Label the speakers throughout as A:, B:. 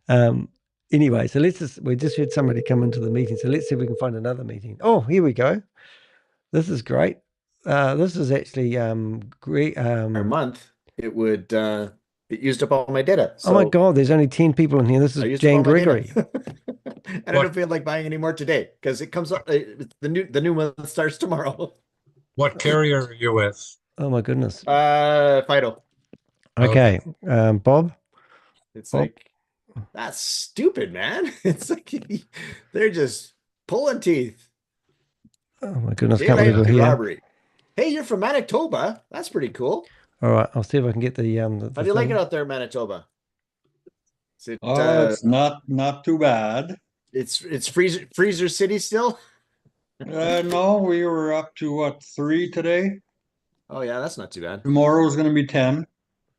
A: Um, anyway, so we just had somebody come into the meeting. So let's see if we can find another meeting. Oh, here we go. This is great. This is actually great.
B: Our month, it used up all my data.
A: Oh my
B: So
A: God, there's only 10 people in here. This is
B: I used up
A: Jane
B: all my data.
A: Gregory.
B: And I
C: What
B: don't feel like buying any more today because it comes up the new month starts tomorrow.
C: what carrier are you with?
A: Oh my goodness.
B: Fido.
A: Okay.
C: Okay.
A: Bob.
B: It's
A: Bob.
B: like that's stupid, man. It's like they're just pulling teeth.
A: Oh my goodness, can't believe
B: Daylight
A: we're here.
B: robbery. Hey, you're from Manitoba. That's pretty cool.
A: All right, I'll see if I can get the
B: How do you like
A: thing.
B: it out there in Manitoba? Is it
D: It's not too bad.
B: it's freezer city still?
D: No, we were up to what, 3 today?
B: Oh yeah, that's not too bad.
D: Tomorrow's gonna be 10.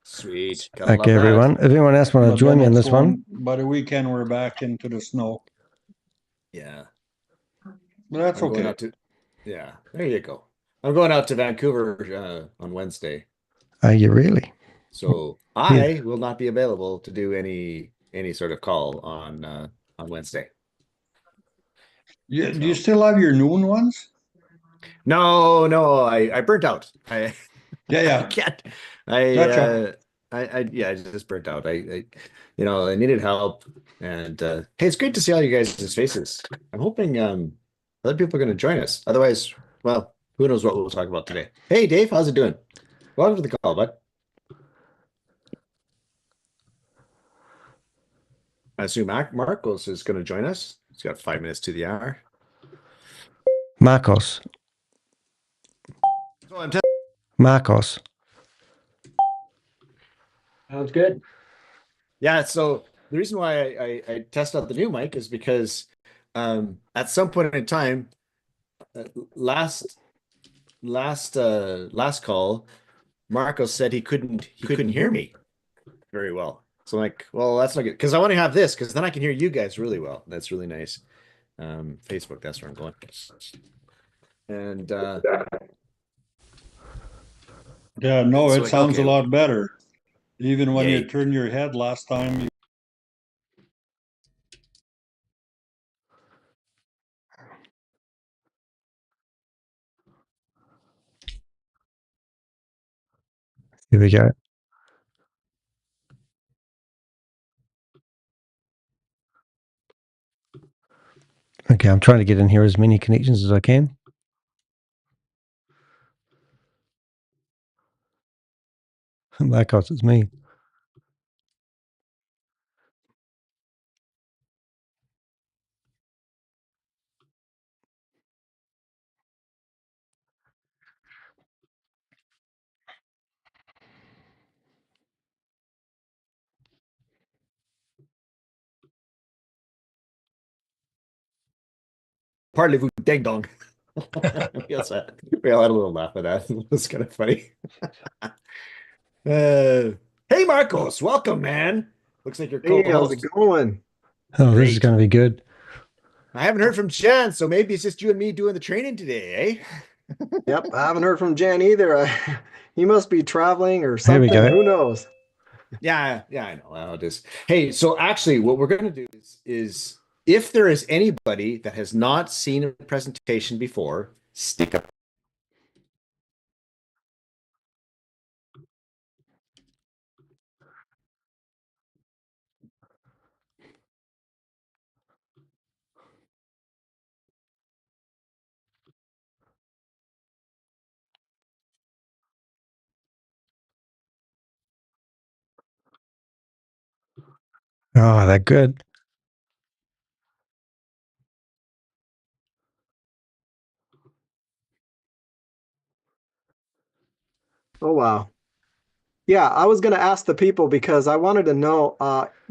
B: Sweet. Gotta love
A: Okay,
B: that.
A: everyone. If anyone else want to
D: But
A: join
D: then
A: me on
D: it's
A: this one,
D: by the weekend we're back into the snow.
B: Yeah.
D: But that's
B: I'm going
D: okay.
B: out to yeah, there you go. I'm going out to Vancouver on Wednesday.
A: are you really?
B: So I will not be available to do any sort of call on Wednesday.
D: Do you still have your noon ones?
B: No, I burnt out. I
D: Yeah,
B: I can't. I
D: Gotcha.
B: yeah, I just burnt out. I needed help, and hey, it's great to see all you guys' faces. I'm hoping other people are going to join us. Otherwise, well, who knows what we'll talk about today. Hey, Dave, how's it doing? Welcome to the call, bud. I assume Marcos is going to join us. He's got 5 minutes to the hour.
A: Marcos.
B: So I'm
A: Marcos.
E: Sounds good.
B: Yeah, so the reason why I test out the new mic is because at some point in time, uh, last last call, Marcos said he couldn't hear me very well. So I'm like, well, that's not good because I want to have this because then I can hear you guys really well. That's really nice. Facebook, that's where I'm going. And
D: Yeah, no,
B: so
D: it
B: like,
D: sounds a
B: okay,
D: lot better. Even when you
B: yay.
D: turned your head last time.
A: Here we go. Okay, I'm trying to get in here as many connections as I can. Marcos, it's me.
B: Parlez-vous ding dong. We all had a little laugh at that. It was kind of funny. Hey Marcos, welcome, man. Looks like you're
E: Hey, how's
B: co-host.
E: it going?
A: Oh, this is
B: Great.
A: going to be good.
B: I haven't heard from Jen, so maybe it's just you and me doing the training today, eh?
E: Yep, I haven't heard from Jan either. He must be traveling or
A: Here we
E: something.
A: go.
E: Who knows?
B: Yeah, I know. I'll just hey, so actually what we're gonna do is if there is anybody that has not seen a presentation before, stick up.
A: Oh, they're good.
E: Oh, wow. Yeah, I was going to ask the people because I wanted to know,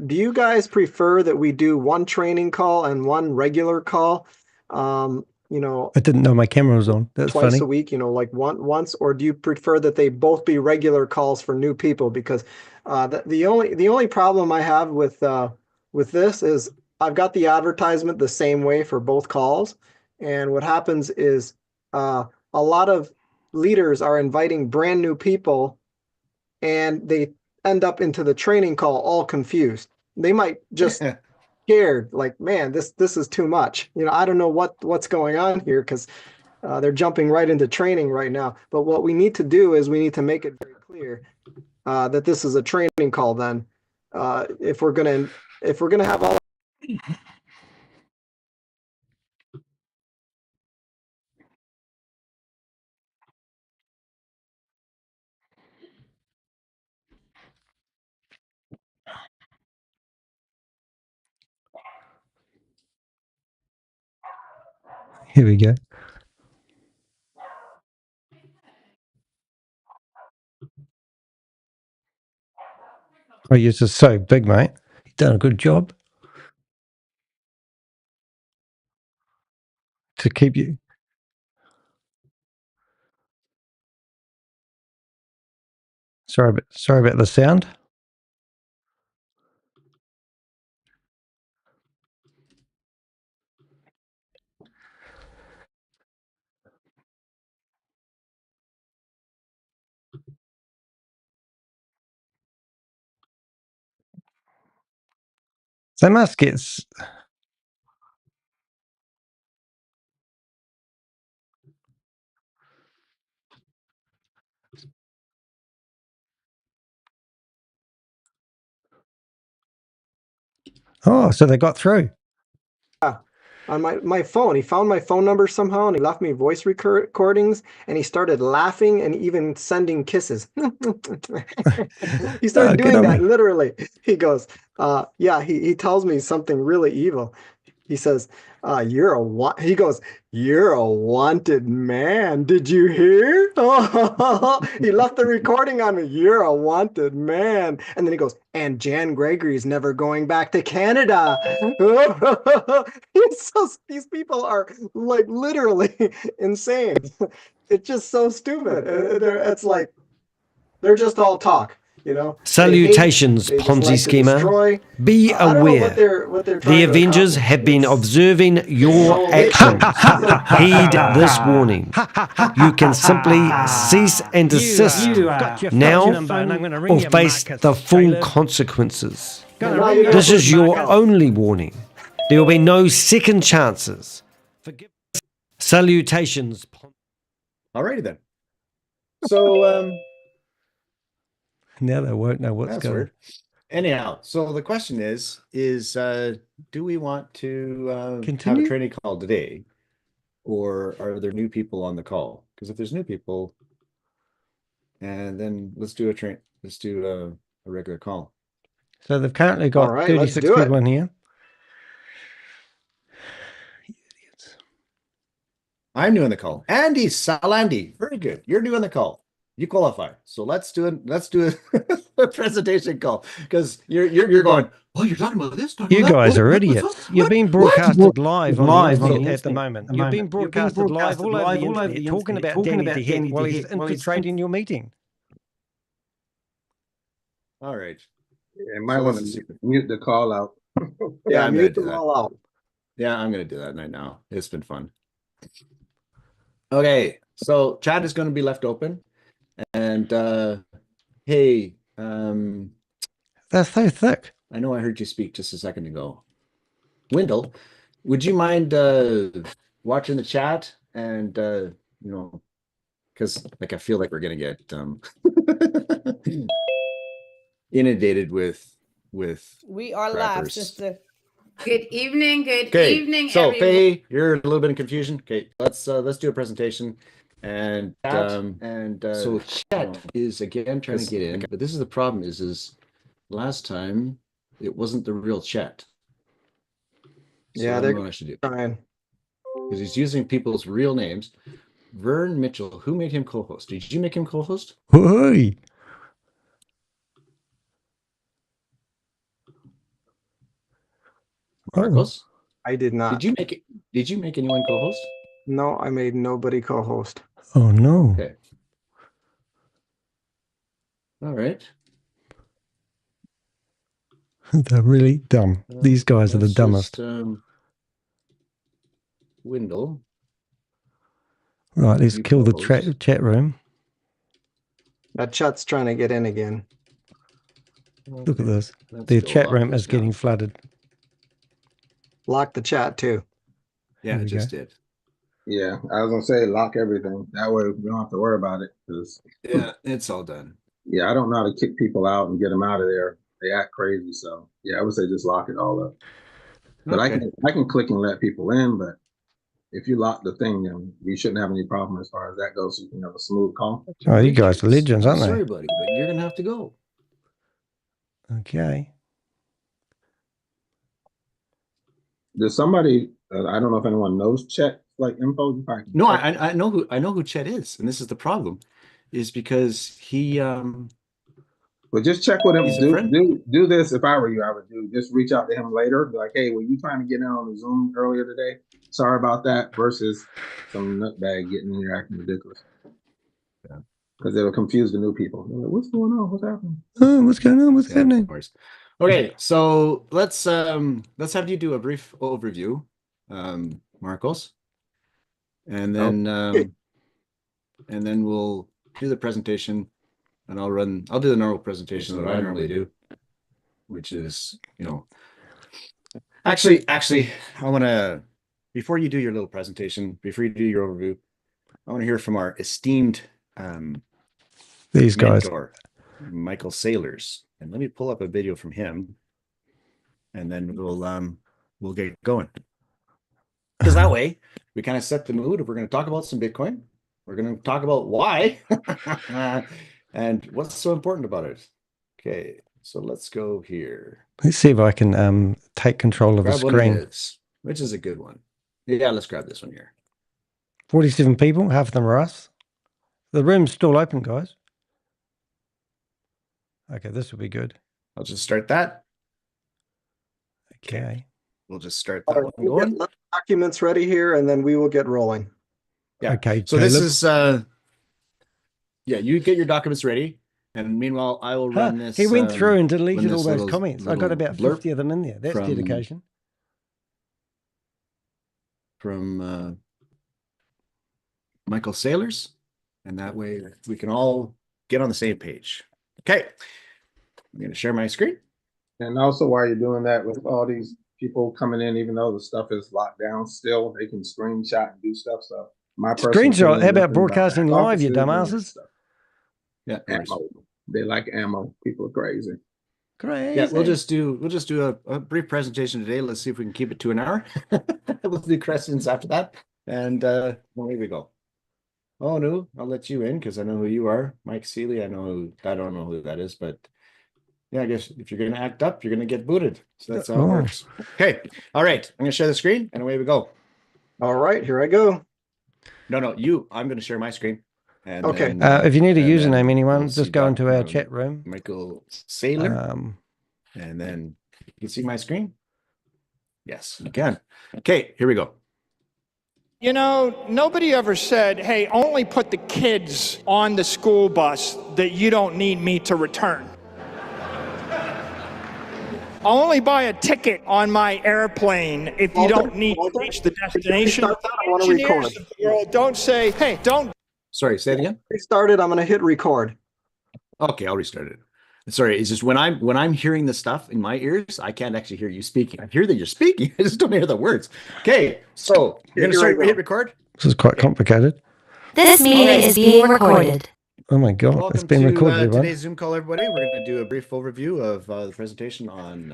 E: do you guys prefer that we do one training call and one regular call? Um, you know,
A: I didn't know my camera was on. That's
E: twice
A: funny.
E: a week, like once, or do you prefer that they both be regular calls for new people? Because the only problem I have with this is I've got the advertisement the same way for both calls, and what happens is a lot of leaders are inviting brand new people, and they end up into the training call all confused. they might just scared, like, man, this is too much. I don't know what's going on here because they're jumping right into training right now. But what we need to do is we need to make it very clear that this is a training call. Then, if we're gonna have all.
A: Here we go. Oh, you're just so big, mate. You've done a good job to keep you. Sorry about the sound. They must get. Oh, so they got through.
E: On my phone, he found my phone number somehow, and he left me voice recordings, and he started laughing and even sending kisses. He started doing that literally. He goes, yeah, he tells me something really evil. He says, he goes, "You're a wanted man. Did you hear?" He left the recording on me. "You're a wanted man." And then he goes, "And Jan Gregory's never going back to Canada." These people are like literally insane. It's just so stupid. It's like, they're just all talk.
A: Salutations, Ponzi schemer. Be aware. The Avengers have been observing your actions. Heed this warning. You can simply cease and desist now or face the full consequences. This is your only warning. There will be no second chances. Salutations.
B: Alrighty then. So,
A: now they won't know what's going on.
B: Anyhow, so the question is do we want to have
A: Continue?
B: a training call today, or are there new people on the call? Because if there's new people, and then let's do a regular call.
A: So they've currently got
E: right,
A: 36 people in here.
B: I'm new on the call. Andy Salandi, very good. You're new on the call. You qualify. So let's do a presentation call, because you're going, oh, you're talking about this.
A: You guys are idiots. You're being broadcasted live at the moment. You're being broadcasted live all over the internet talking about Danny de Hek while he's infiltrating your meeting.
B: All right.
F: Yeah, might want to mute the call out.
B: Yeah, I'm
E: mute
B: gonna do
E: them
B: that.
E: all out.
B: Yeah, I'm gonna do that right now. It's been fun. Okay, so chat is going to be left open, and hey,
A: They're so thick.
B: I know I heard you speak just a second ago. Wendell, would you mind watching the chat, and because like I feel like we're gonna get inundated with
G: we are live,
B: rappers.
G: sister.
H: Good evening. Good
B: Okay,
H: evening,
B: so
H: everyone.
B: Faye, you're a little bit in confusion. Okay, let's do a presentation, and so chat is again trying to get in, but this is the problem: is last time it wasn't the real chat. So
E: Yeah,
B: I
E: they're
B: don't know what I should do,
E: trying.
B: because he's using people's real names. Vern Mitchell, who made him co-host? Did you make him co-host?
A: Hey.
B: Marcos?
E: I did not.
B: Did you make anyone co-host?
E: No, I made nobody co-host.
A: Oh no.
B: Okay. All right.
A: They're really dumb. These guys are the
B: Let's
A: dumbest.
B: just, Wendell.
A: Right, let's
B: You
A: kill the
B: co-host.
A: chat room.
E: That chat's trying to get in again.
A: Look at this.
B: Let's
A: The
B: go
A: chat
B: lock
A: room
B: this
A: is getting
B: down.
A: flooded.
E: Lock the chat too.
B: Yeah,
A: There
B: it
A: we
B: just
A: go.
B: did.
F: Yeah, I was gonna say lock everything. That way we don't have to worry about it. Because
B: Yeah, it's all done.
F: yeah, I don't know how to kick people out and get them out of there. They act crazy. So yeah, I would say just lock it all up. But
B: Okay.
F: I can click and let people in, but if you lock the thing, then you shouldn't have any problem as far as that goes. You can have a smooth call.
A: Oh, you guys are legends,
B: I'm
A: aren't
B: sorry,
A: they?
B: buddy, but you're gonna have to go.
A: Okay.
F: There's somebody, I don't know if anyone knows Chet, like info. You probably can
B: No,
F: check.
B: I know who Chet is, and this is the problem, is because he
F: But just check with him.
B: he's a friend.
F: Do this. If I were you, I would just reach out to him later. Be like, hey, were you trying to get in on the Zoom earlier today? Sorry about that. Versus some nutbag getting in here acting ridiculous.
B: Yeah.
F: Because they will confuse the new people. They're like, what's going on? What's happening?
A: Oh, what's going on? What's
B: Yeah,
A: happening?
B: of course. Okay, so let's have you do a brief overview, Marcos, and then we'll do the presentation, and I'll do the normal presentation that I normally do, which is, actually, I want to, before you do your little presentation, before you do your overview, I want to hear from our esteemed
A: These guys.
B: mentor, Michael Saylors. And let me pull up a video from him, and then we'll get going. Because that way we kind of set the mood. If we're going to talk about some Bitcoin, we're going to talk about why and what's so important about it. Okay, so let's go here.
A: Let's see if I can take control of the
B: Grab one of
A: screen.
B: his, which is a good one. Yeah, let's grab this one here.
A: 47 people, half of them are us. The room's still open, guys. Okay, this will be good.
B: I'll just start that.
A: Okay.
B: We'll just start
E: All
B: that
E: right,
B: one
E: we'll
B: going.
E: get documents ready here, and then we will get rolling.
B: Yeah.
A: Okay,
B: So this
A: Caleb.
B: is you get your documents ready, and meanwhile I will run this.
A: He went through and
B: run
A: deleted all
B: this
A: those
B: little-
A: comments. I got
B: little
A: about
B: blurb
A: 50 of them in there. That's
B: from-
A: dedication.
B: from Michael Saylors, and that way we can all get on the same page. Okay, I'm going to share my screen.
F: And also, while you're doing that, with all these people coming in, even though the stuff is locked down still, they can screenshot and do stuff. So my personal
A: Screenshot?
F: opinion,
A: How about
F: nothing
A: broadcasting
F: back
A: live, you
F: offices and all that
A: dumbasses?
F: stuff.
B: Yeah, no worries.
F: Ammo. They like ammo. People are crazy.
A: Crazy.
B: Yeah, we'll just do a brief presentation today. Let's see if we can keep it to an hour. We'll do questions after that, and away we go. Oh no, I'll let you in because I know who you are, Mike Seeley. I don't know who that is, but yeah, I guess if you're gonna act up, you're gonna get booted. So that's how it works. Okay, all right. I'm gonna share the screen, and away we go.
E: All right, here I go.
B: No, you. I'm gonna share my screen. And
E: Okay.
B: then,
A: if you need a
B: and then
A: username, anyone,
B: we'll see
A: just go into our
B: Dr.
A: chat room.
B: Michael Saylor. And then you can see my screen. Yes, you can. Okay, here we go.
I: You know, nobody ever said, hey, only put the kids on the school bus that you don't need me to return. I'll only buy a ticket on my airplane if you don't need to reach the destination.
E: I want to record.
I: Engineers of the world don't say, hey, don't.
B: Sorry, say it again.
E: Restarted. I'm going to hit record.
B: Okay, I'll restart it. Sorry, it's just when I'm hearing the stuff in my ears, I can't actually hear you speaking. I hear that you're speaking. I just don't hear the words. Okay, so you're gonna hit record.
A: This is quite complicated.
J: This meeting is being recorded.
A: Oh my God,
B: Welcome
A: it's been
B: to
A: recorded, everyone.
B: today's Zoom call, everybody. We're going to do a brief overview of the presentation on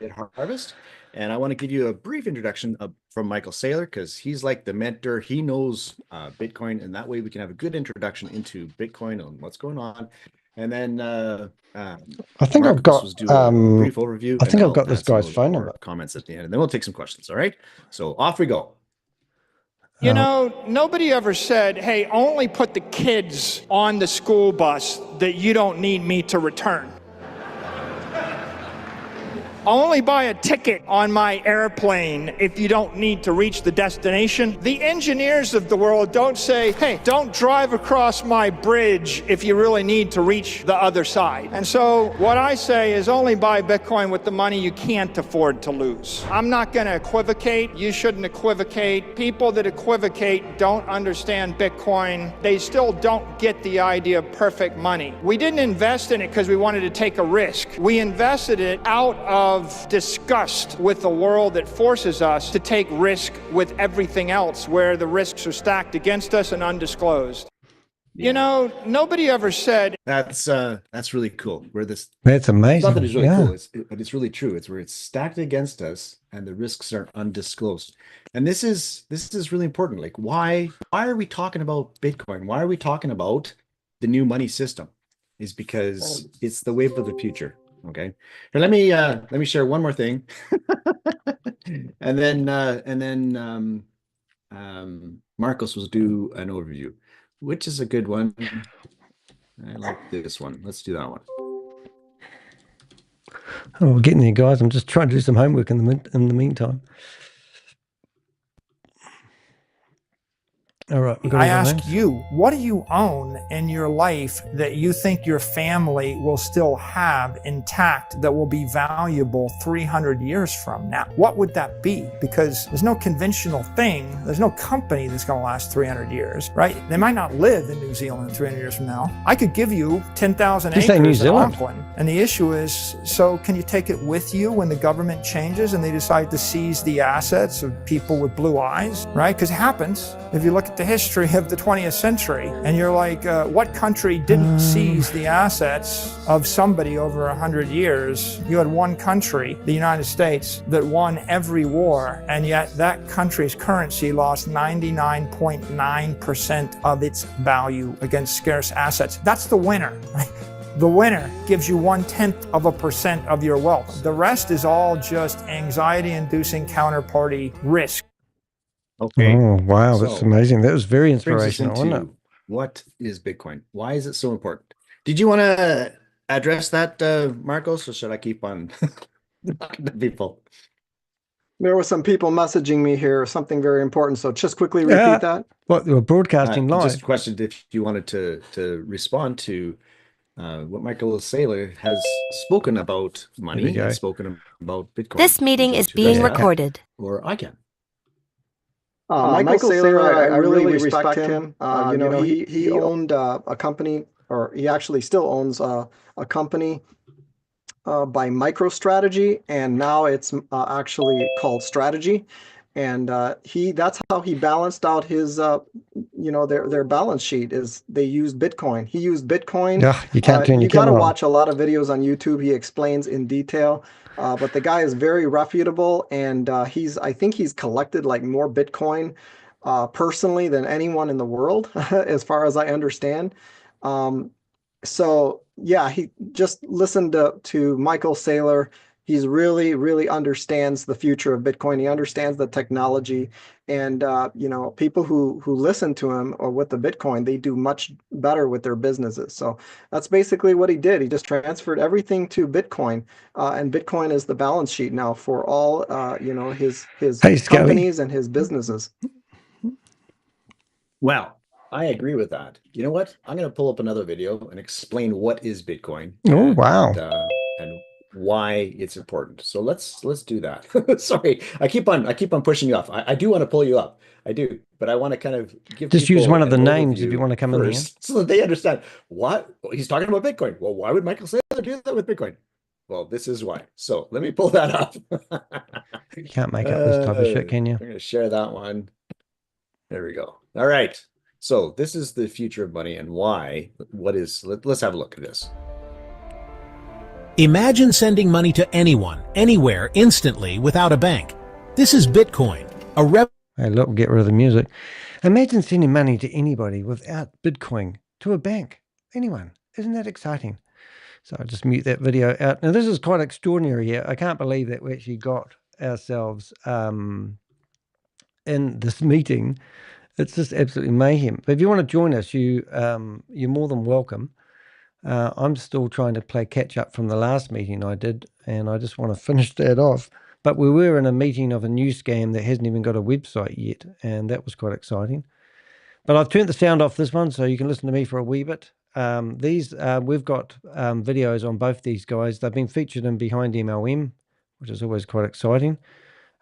B: BitHarvest. And I want to give you a brief introduction from Michael Saylor, because he's like the mentor. He knows Bitcoin, and that way we can have a good introduction into Bitcoin and what's going on. And then
A: I think I've got
B: a brief overview.
A: I think
B: and
A: I've got
B: I'll
A: this
B: add some
A: guy's
B: more
A: phone number.
B: comments at the end, and then we'll take some questions. All right. So off we go.
I: You know, nobody ever said, hey, only put the kids on the school bus that you don't need me to return. only buy a ticket on my airplane if you don't need to reach the destination. The engineers of the world don't say, hey, don't drive across my bridge if you really need to reach the other side. And so what I say is only buy Bitcoin with the money you can't afford to lose. I'm not going to equivocate. You shouldn't equivocate. People that equivocate don't understand Bitcoin. They still don't get the idea of perfect money. We didn't invest in it because we wanted to take a risk. We invested it out of disgust with the world that forces us to take risk with everything else, where the risks are stacked against us and undisclosed.
B: Yeah.
I: You know, nobody ever said
B: That's really cool. Where this
A: That's amazing.
B: it's not that it's really
A: Yeah.
B: cool, but it's really true. It's where it's stacked against us and the risks are undisclosed. And this is really important. Like, why are we talking about Bitcoin? Why are we talking about the new money system? Is because it's the wave of the future. Okay. Here, let me share one more thing. and then Marcos will do an overview, which is a good one. I like this one. Let's do that one.
A: Oh, we're getting there, guys. I'm just trying to do some homework in the meantime. All right.
I: I ask you, what do you own in your life that you think your family will still have intact that will be valuable 300 years from now? What would that be? Because there's no conventional thing, there's no company that's going to last 300 years, right? They might not live in New Zealand 300 years from now. I could give you 10,000 acres in Auckland. And the issue is, so can you take it with you when the government changes and they decide to seize the assets of people with blue eyes, right? Because it happens. If you look at the history of the 20th century and you're like, what country didn't seize the assets of somebody over 100 years? You had one country, the United States, that won every war, and yet that country's currency lost 99.9% of its value against scarce assets. That's the winner. The winner gives you 0.1% of your wealth. The rest is all just anxiety-inducing counterparty risk.
B: Okay.
A: Oh, wow. That's amazing. That was very inspirational, wasn't it?
B: What is Bitcoin? Why is it so important? Did you want to address that, Marcos, or should I keep on talking to people?
E: There were some people messaging me here, something very important. So just quickly repeat that.
A: What, they were broadcasting live?
B: Just a question if you wanted to respond to what Michael Saylor has spoken about money and spoken about Bitcoin.
J: This meeting is being recorded.
B: Or I can.
E: Michael Saylor, I really respect him. He owned a company, or he actually still owns a company by MicroStrategy, and now it's actually called Strategy. And that's how he balanced out his their balance sheet is they used Bitcoin. He used Bitcoin.
A: Yeah, you can't turn your
E: got to
A: camera on.
E: watch a lot of videos on YouTube. He explains in detail. But the guy is very reputable, and I think he's collected like more Bitcoin personally than anyone in the world, as far as I understand. So yeah, he just listened to Michael Saylor. He's really understands the future of Bitcoin. He understands the technology, and people who listen to him or with the Bitcoin, they do much better with their businesses. So that's basically what he did. He just transferred everything to Bitcoin, and Bitcoin is the balance sheet now for all his companies and his businesses.
B: Well, I agree with that. You know what? I'm going to pull up another video and explain what is Bitcoin.
A: Oh, wow.
B: And why it's important. So let's do that. Sorry, I keep on pushing you off. I do want to pull you up. I do, but I want to kind of give
A: just use one of the names if you want to come in here,
B: so that they understand what he's talking about Bitcoin. Well, why would Michael Saylor do that with Bitcoin? Well, this is why. So let me pull that up.
A: You can't make up this type of shit, can you?
B: I'm going to share that one. There we go. All right. So this is the future of money and why. Let's have a look at this.
K: Imagine sending money to anyone, anywhere, instantly, without a bank. This is Bitcoin,
A: Hey, look, we'll get rid of the music. Imagine sending money to anybody without Bitcoin to a bank. Anyone. Isn't that exciting? So I'll just mute that video out. Now, this is quite extraordinary here. I can't believe that we actually got ourselves in this meeting. It's just absolutely mayhem. But if you want to join us, you're more than welcome. I'm still trying to play catch up from the last meeting I did, and I just want to finish that off. But we were in a meeting of a new scam that hasn't even got a website yet, and that was quite exciting. But I've turned the sound off this one, so you can listen to me for a wee bit. We've got videos on both these guys. They've been featured in Behind MLM, which is always quite exciting.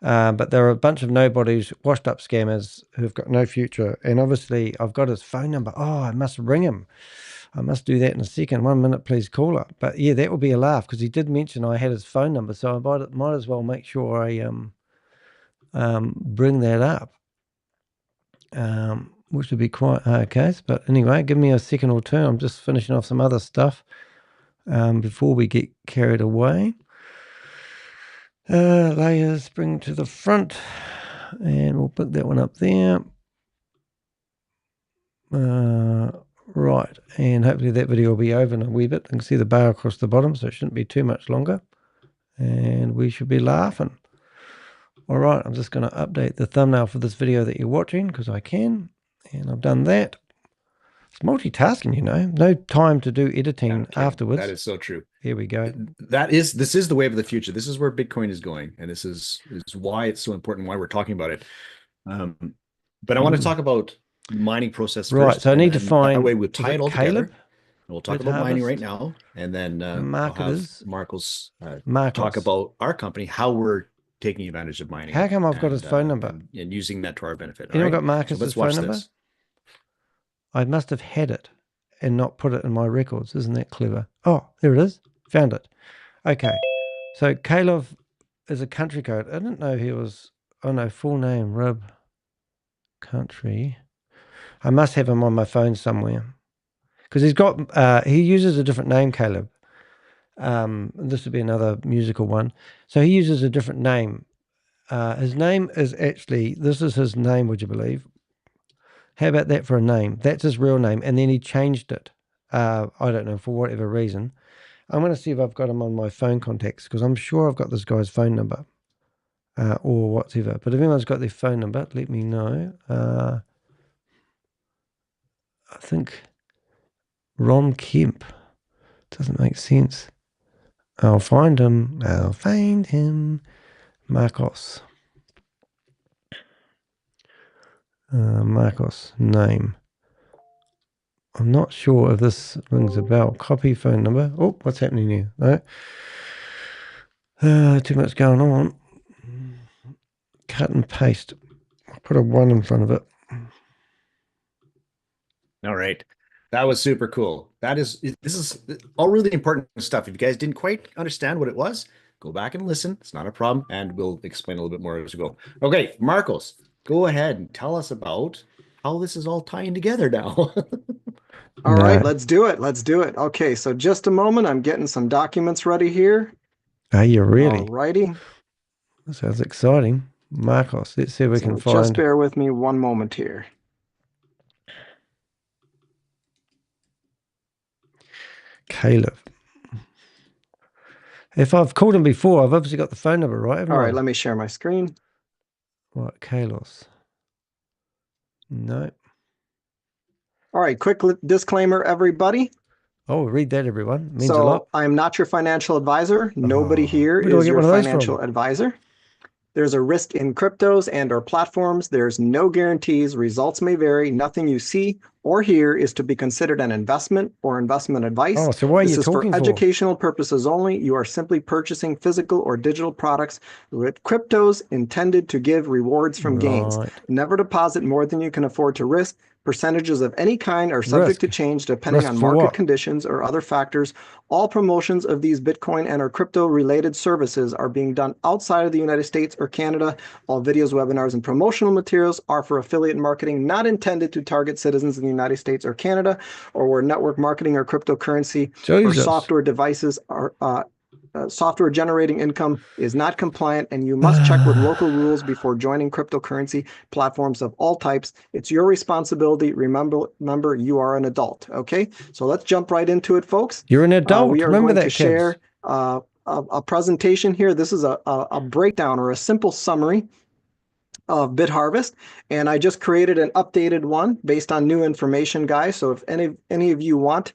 A: But there are a bunch of nobodies, washed up scammers who've got no future. And obviously, I've got his phone number. Oh, I must ring him. I must do that in a second. 1 minute, please, caller. But yeah, that would be a laugh because he did mention I had his phone number. So I might as well make sure I bring that up, which would be quite a case. But anyway, give me a second or two. I'm just finishing off some other stuff before we get carried away. Layers, bring to the front, and we'll put that one up there. Right, and hopefully that video will be over in a wee bit. You can see the bar across the bottom, so it shouldn't be too much longer. And we should be laughing. All right, I'm just going to update the thumbnail for this video that you're watching because I can, and I've done that. It's multitasking, you know. No time to do editing afterwards.
B: That is so true.
A: Here we go.
B: This is the wave of the future. This is where Bitcoin is going, and this is why it's so important, why we're talking about it. But I want to talk about mining process first.
A: Right, so I need to find
B: that way we'll tie it all
A: Caleb?
B: together. We'll talk about mining right now, and then I'll have Marcos talk about our company, how we're taking advantage of mining.
A: How come I've got his phone number?
B: And using that to our benefit.
A: Anyone got Marcus's phone number? I must have had it and not put it in my records. Isn't that clever? Oh, there it is. Found it. Okay. So Caleb is a country code. I didn't know he was, oh no, full name, Rib Country. I must have him on my phone somewhere. Because he's got, he uses a different name, Caleb. This would be another musical one. So he uses a different name. His name is actually, this is his name, would you believe? How about that for a name? That's his real name. And then he changed it. I don't know, for whatever reason. I'm going to see if I've got him on my phone contacts because I'm sure I've got this guy's phone number or whatever. But if anyone's got their phone number, let me know. I think Ron Kemp. Doesn't make sense. I'll find him. I'll find him. Marcos. Marcos name. I'm not sure if this rings a bell. Copy phone number. Oh, what's happening here? No. Too much going on. Cut and paste. I'll put a 1 in front of it.
B: All right. That was super cool. This is all really important stuff. If you guys didn't quite understand what it was, go back and listen. It's not a problem, and we'll explain a little bit more as we go. Okay, Marcos, go ahead and tell us about how this is all tying together now.
E: All right, let's do it. Let's do it. Okay, so just a moment. I'm getting some documents ready here.
A: Are you really?
E: All righty.
A: That sounds exciting. Marcos, let's see if we can find...
E: Just bear with me one moment here.
A: Caleb. If I've called him before, I've obviously got the phone number, right?
E: All right, let me share my screen.
A: What, Kalos? No.
E: All right, quick disclaimer, everybody.
A: Oh, read that, everyone. Means a lot.
E: I'm not your financial advisor. Nobody here is your financial advisor. There's a risk in cryptos and or platforms. There's no guarantees. Results may vary. Nothing you see or hear is to be considered an investment or investment advice.
A: Oh, so why are you talking
E: for educational purposes only. You are simply purchasing physical or digital products with cryptos intended to give rewards from gains. Never deposit more than you can afford to risk. Percentages of any kind are subject to change depending on market conditions or other factors. All promotions of these Bitcoin and or crypto related services are being done outside of the United States or Canada. All videos, webinars, and promotional materials are for affiliate marketing, not intended to target citizens in the United States or Canada, or where network marketing or cryptocurrency or software devices are software generating income is not compliant, and you must check with local rules before joining cryptocurrency platforms of all types. It's your responsibility. Remember, you are an adult. Okay, so let's jump right into it, folks.
A: You're an adult.
E: We are going to share a presentation here. This is a breakdown or a simple summary of BitHarvest, and I just created an updated one based on new information, guys. So if any of you want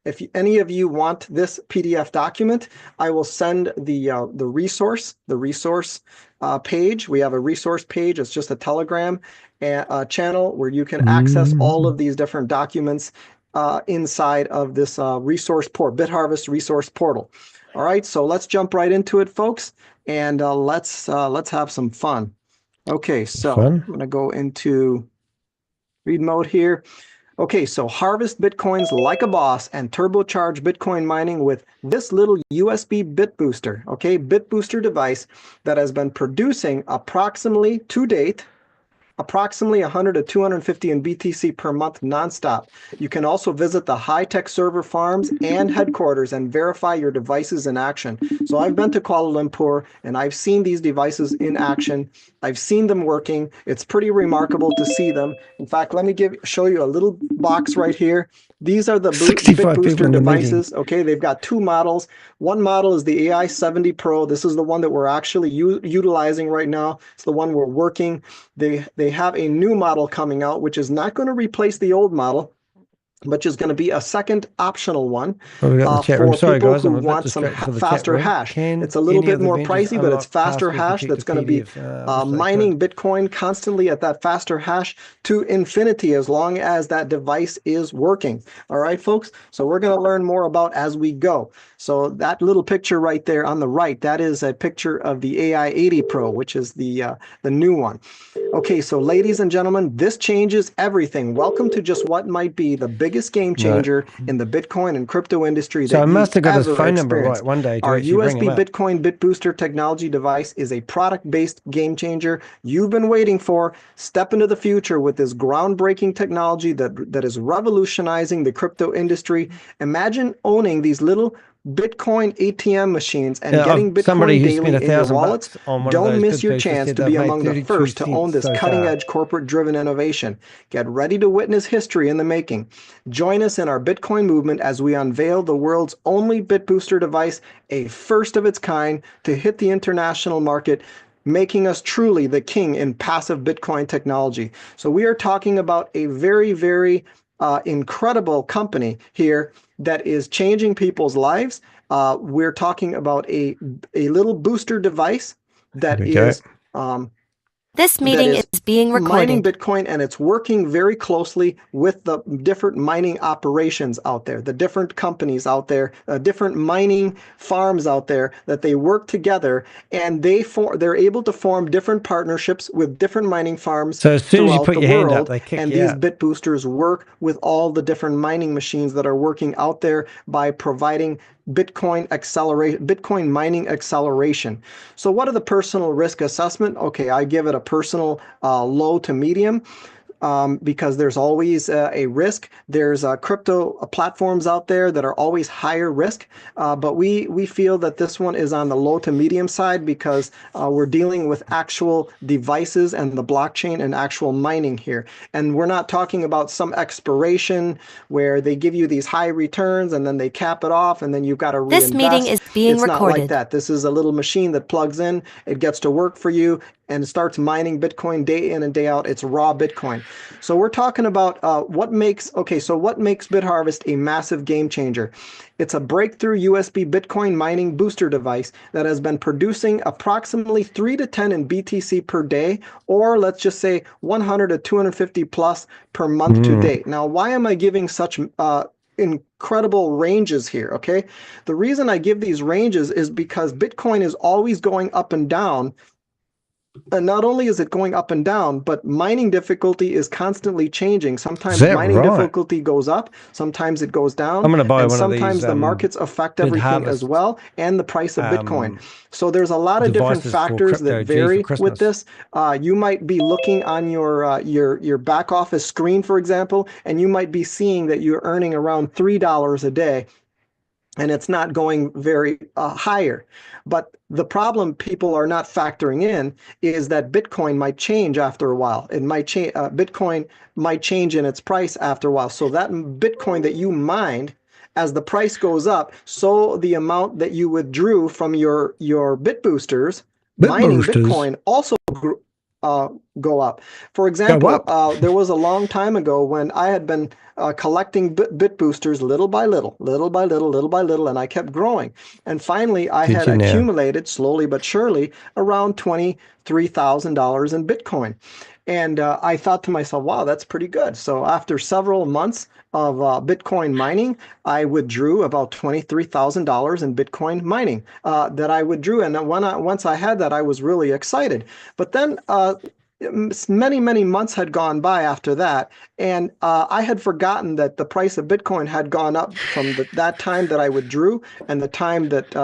E: if any of you want this PDF document, I will send the resource page. We have a resource page. It's just a Telegram channel where you can access all of these different documents inside of this resource port, BitHarvest resource portal. All right, so let's jump right into it, folks, and let's have some fun. Okay, so I'm gonna go into read mode here. Okay, so harvest Bitcoins like a boss and turbocharge Bitcoin mining with this little USB BitBooster, okay, BitBooster device that has been producing approximately, to date, approximately 100 to 250 in BTC per month nonstop. You can also visit the high-tech server farms and headquarters and verify your devices in action. So I've been to Kuala Lumpur and I've seen these devices in action. I've seen them working. It's pretty remarkable to see them. In fact, let me show you a little box right here. These are the BitBooster devices. Okay, they've got two models. One model is the AI 70 Pro. This is the one that we're actually utilizing right now. It's the one we're working. They have a new model coming out, which is not going to replace the old model, which is going to be a second optional one for people who want some faster hash. It's a little bit more pricey, but it's faster hash that's going to be mining Bitcoin constantly at that faster hash to infinity as long as that device is working. All right, folks? So we're going to learn more about as we go. So that little picture right there on the right, that is a picture of the AI 80 Pro, which is the new one. Okay, so ladies and gentlemen, this changes everything. Welcome to just what might be the biggest game changer in the Bitcoin and crypto industry.
A: So I must have got his phone number right one day.
E: Our USB Bitcoin BitBooster technology device is a product-based game changer you've been waiting for. Step into the future with this groundbreaking technology that is revolutionizing the crypto industry. Imagine owning these little Bitcoin ATM machines and getting Bitcoin daily in your wallets. Don't miss your chance to be among the first to own this cutting-edge corporate-driven innovation. Get ready to witness history in the making. Join us in our Bitcoin movement as we unveil the world's only BitBooster device, a first of its kind to hit the international market, making us truly the king in passive Bitcoin technology. So we are talking about a very, very incredible company here that is changing people's lives. We're talking about a little booster device that is
J: this meeting is being recorded.
E: Mining Bitcoin, and it's working very closely with the different mining operations out there, the different companies out there, different mining farms out there that they work together, and they're able to form different partnerships with different mining farms.
A: So as soon as you put your hand up, they kick you out.
E: And these BitBoosters work with all the different mining machines that are working out there by providing Bitcoin mining acceleration. So what are the personal risk assessment? Okay, I give it a personal low to medium. Because there's always a risk. There's crypto platforms out there that are always higher risk, but we feel that this one is on the low to medium side because we're dealing with actual devices and the blockchain and actual mining here. And we're not talking about some expiration where they give you these high returns and then they cap it off and then you've got to reinvest.
J: This meeting is being recorded.
E: It's not like that. This is a little machine that plugs in, it gets to work for you, and it starts mining Bitcoin day in and day out. It's raw Bitcoin. So we're talking about what makes BitHarvest a massive game changer. It's a breakthrough USB Bitcoin mining booster device that has been producing approximately 3 to 10 in BTC per day, or let's just say 100 to 250 plus per month to date. Now, why am I giving such incredible ranges here? Okay, the reason I give these ranges is because Bitcoin is always going up and down. And not only is it going up and down, but mining difficulty is constantly changing. Sometimes mining difficulty goes up, sometimes it goes down.
A: I'm going to buy one of these.
E: Sometimes the markets affect everything as well, and the price of Bitcoin. So there's a lot of different factors that vary with this. You might be looking on your back office screen, for example, and you might be seeing that you're earning around $3 a day. And it's not going very higher. But the problem people are not factoring in is that Bitcoin might change after a while. It might change. Bitcoin might change in its price after a while. So that Bitcoin that you mined, as the price goes up, so the amount that you withdrew from your BitBoosters mining
A: BitBoosters.
E: Bitcoin also go up. For example, there was a long time ago when I had been collecting BitBoosters little by little, and I kept growing. And finally, I had accumulated slowly but surely around $23,000 in Bitcoin. And I thought to myself, wow, that's pretty good. So after several months of Bitcoin mining, I withdrew about $23,000 in Bitcoin mining that I withdrew. And then once I had that, I was really excited. But then many months had gone by after that, and I had forgotten that the price of Bitcoin had gone up from that time that I withdrew and the time that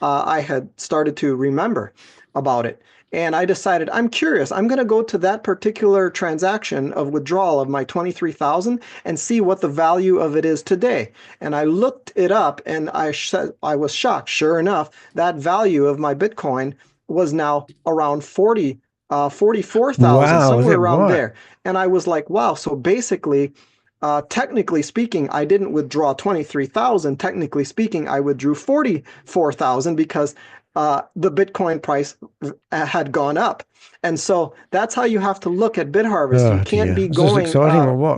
E: I had started to remember about it. And I decided, I'm curious, I'm going to go to that particular transaction of withdrawal of my 23,000 and see what the value of it is today. And I looked it up, and I was shocked. Sure enough, that value of my Bitcoin was now around 44,000, somewhere around there. And I was like, wow. So basically, technically speaking, I didn't withdraw 23,000. Technically speaking, I withdrew 44,000 because the Bitcoin price had gone up. And so that's how you have to look at BitHarvest. You can't be going,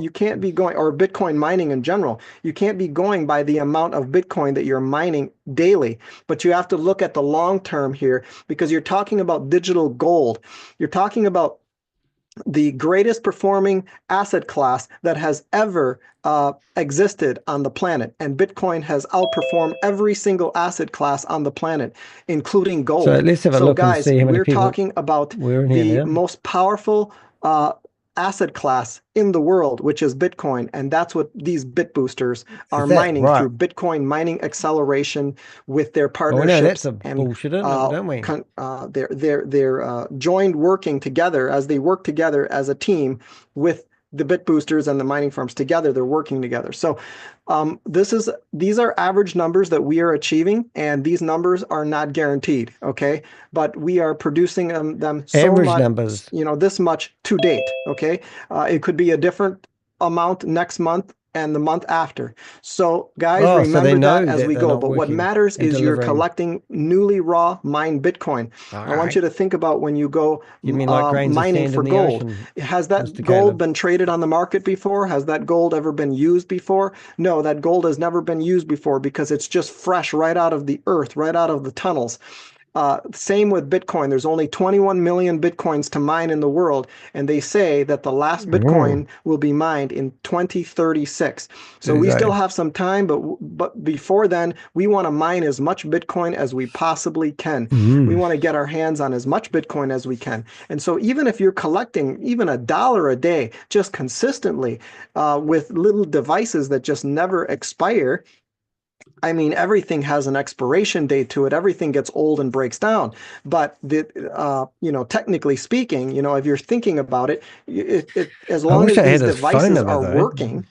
E: you can't be going, or Bitcoin mining in general. You can't be going by the amount of Bitcoin that you're mining daily, but you have to look at the long term here, because you're talking about digital gold. You're talking about the greatest performing asset class that has ever existed on the planet. And Bitcoin has outperformed every single asset class on the planet, including gold.
A: So let's have a look
E: guys,
A: and see how many
E: we're
A: people
E: talking about the most powerful asset class in the world, which is Bitcoin. And that's what these BitBoosters are mining through Bitcoin mining acceleration with their partnerships.
A: Bullshit, don't we?
E: They're joined working together. As they work together as a team with the BitBoosters and the mining firms together, they're working together. So these are average numbers that we are achieving, and these numbers are not guaranteed, okay? But we are producing them so
A: average
E: much,
A: numbers,
E: this much to date, okay? It could be a different amount next month and the month after. So guys, remember that as we go. But what matters is you're collecting newly raw mined Bitcoin. I want you to think about when you go mining for gold. Has that gold been traded on the market before? Has that gold ever been used before? No, that gold has never been used before, because it's just fresh right out of the earth, right out of the tunnels. Same with Bitcoin. There's only 21 million Bitcoins to mine in the world, and they say that the last Bitcoin will be mined in 2036. So we still have some time, but before then, we want to mine as much Bitcoin as we possibly can. We want to get our hands on as much Bitcoin as we can. And so even if you're collecting even $1 a day, just consistently with little devices that just never expire, I mean, everything has an expiration date to it. Everything gets old and breaks down. But technically speaking, if you're thinking about it, as long as these devices are working,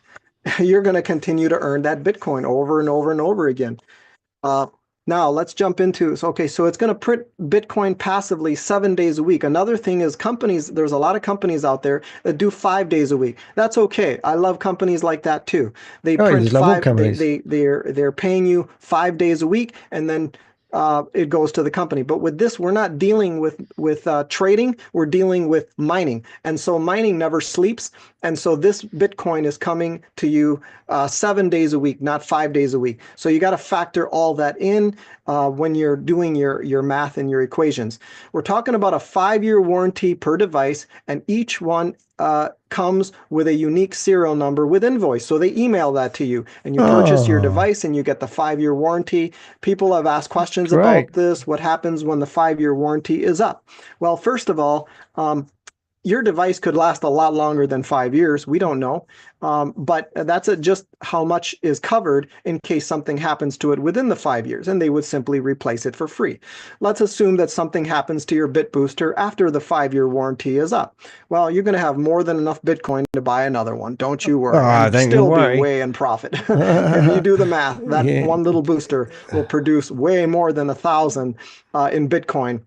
E: you're going to continue to earn that Bitcoin over and over and over again. Now let's jump into, so it's going to print Bitcoin passively 7 days a week. Another thing is companies, there's a lot of companies out there that do 5 days a week. That's okay. I love companies like that too. They print they're paying you 5 days a week, and then it goes to the company. But with this, we're not dealing with trading, we're dealing with mining. And so mining never sleeps. And so this Bitcoin is coming to you 7 days a week, not 5 days a week. So you got to factor all that in when you're doing your math and your equations. We're talking about a 5-year warranty per device, and each one comes with a unique serial number with invoice. So they email that to you, and you purchase your device and you get the 5-year warranty. People have asked questions about this. What happens when the 5-year warranty is up? Well, first of all, your device could last a lot longer than 5 years. We don't know. But that's just how much is covered in case something happens to it within the 5 years, and they would simply replace it for free. Let's assume that something happens to your BitBooster after the 5-year warranty is up. Well, you're going to have more than enough Bitcoin to buy another one. Don't you worry. And still be way in profit. If you do the math, that one little booster will produce way more than 1,000 in Bitcoin.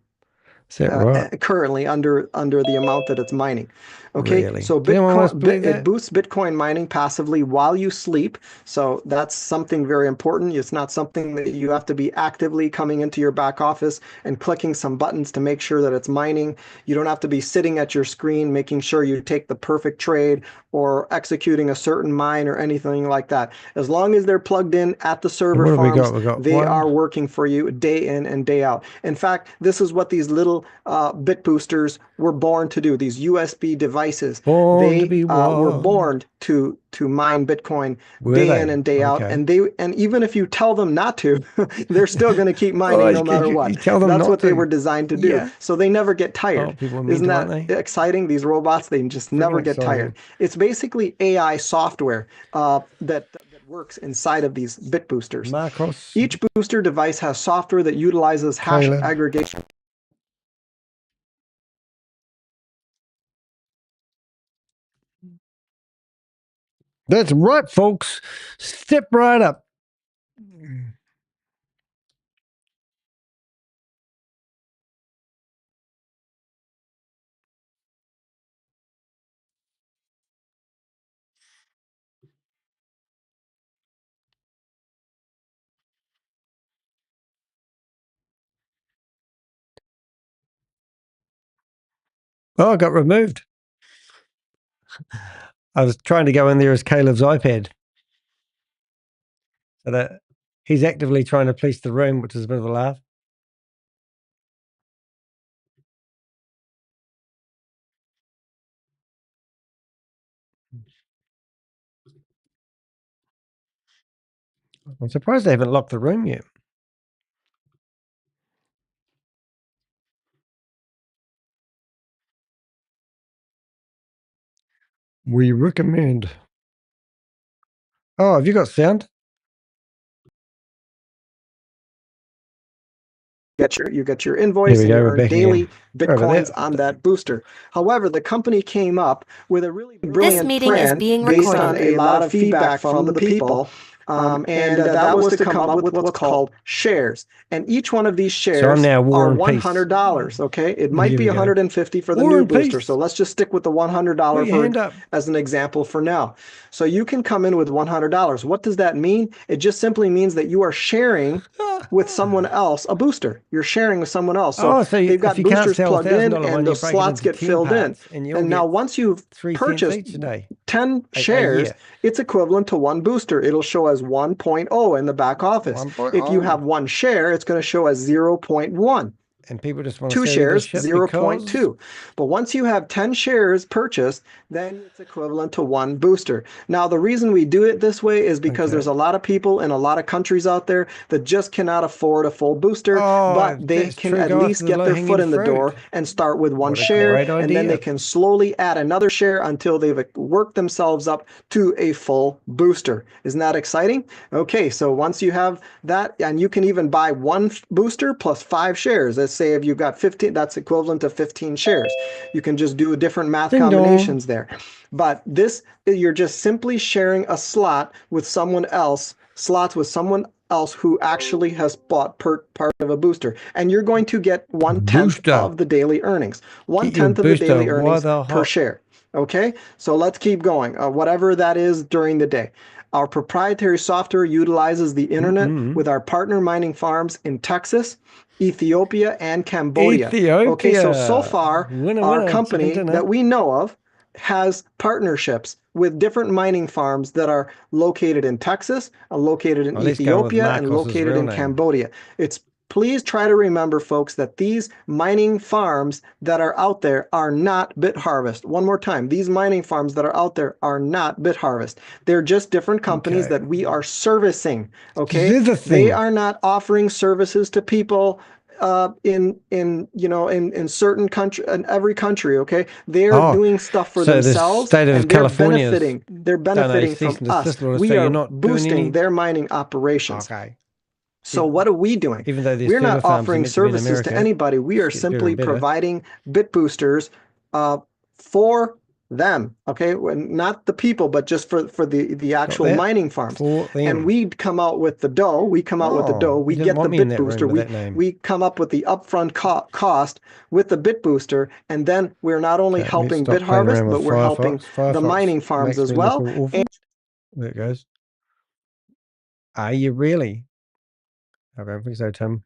E: currently under the amount that it's mining. Okay,
A: Really?
E: so it boosts Bitcoin mining passively while you sleep. So that's something very important. It's not something that you have to be actively coming into your back office and clicking some buttons to make sure that it's mining. You don't have to be sitting at your screen making sure you take the perfect trade or executing a certain mine or anything like that. As long as they're plugged in at the server farms, they are working for you day in and day out. In fact, this is what these little BitBoosters were born to do. These USB devices. They were born to mine Bitcoin day in and day out, and even if you tell them not to, they're still going to keep mining no matter what. That's what they were designed to do. Yeah. So they never get tired. Isn't that exciting? These robots, they just never get tired. It's basically AI software that works inside of these BitBoosters. Each booster device has software that utilizes hash aggregation.
A: That's right, folks. Step right up. Oh, I got removed. I was trying to go in there as Caleb's iPad. So that he's actively trying to police the room, which is a bit of a laugh. I'm surprised they haven't locked the room yet. We recommend. Oh, have you got sound?
E: You get your invoice and you earn daily Bitcoins on that booster. However, the company came up with a really brilliant plan based on a lot of feedback from the people. And that was to come up with what's called shares. And each one of these shares are $100. Okay, it might be $150 for the new booster. So let's just stick with the $100 as an example for now. So you can come in with $100. What does that mean? It just simply means that you are sharing with someone else a booster. You're sharing with someone else. So they've got boosters plugged in and the slots get filled in. And now once you've purchased 10 shares, it's equivalent to one booster. It'll show as 1.0 in the back office. If you have one share, it's going to show as 0.1.
A: And people just want
E: to 2 shares, 0.2. But once you have 10 shares purchased, then it's equivalent to one booster. Now, the reason we do it this way is because there's a lot of people in a lot of countries out there that just cannot afford a full booster, but they can at least get their foot in the door and start with one share, and then they can slowly add another share until they've worked themselves up to a full booster. Isn't that exciting? Okay, so once you have that, and you can even buy one booster plus 5 shares. Let's say if you've got 15, that's equivalent to 15 shares. You can just do different math combinations there. But this, you're just simply sharing a slot with someone else, who actually has bought part of a booster. And you're going to get 1/10 of the daily earnings. 1/10 of the daily earnings per share. Okay, so let's keep going. Whatever that is during the day. Our proprietary software utilizes the internet with our partner mining farms in Texas, Ethiopia, and Cambodia. Okay, so far, our company that we know of has partnerships with different mining farms that are located in Texas, located in Ethiopia, and located in Cambodia. Please try to remember, folks, that these mining farms that are out there are not BitHarvest. One more time, these mining farms that are out there are not BitHarvest. They're just different companies that we are servicing. Okay, they are not offering services to people in certain country, in every country. Okay, they are doing stuff for themselves,
A: the state of
E: and
A: California
E: they're benefiting from us. We are boosting their mining operations.
A: Okay.
E: So what are we doing?
A: Even though
E: we're not offering services to anybody. We are simply providing BitBoosters for them, okay, not the people, but just for the actual mining farms. And we'd come out with the dough. We come out with the dough. We get the BitBooster. We come up with the upfront cost with the BitBooster, and then we're not only helping BitHarvest, but we're helping the mining farms as well.
A: There it goes. Are you really? I don't think so, Tim.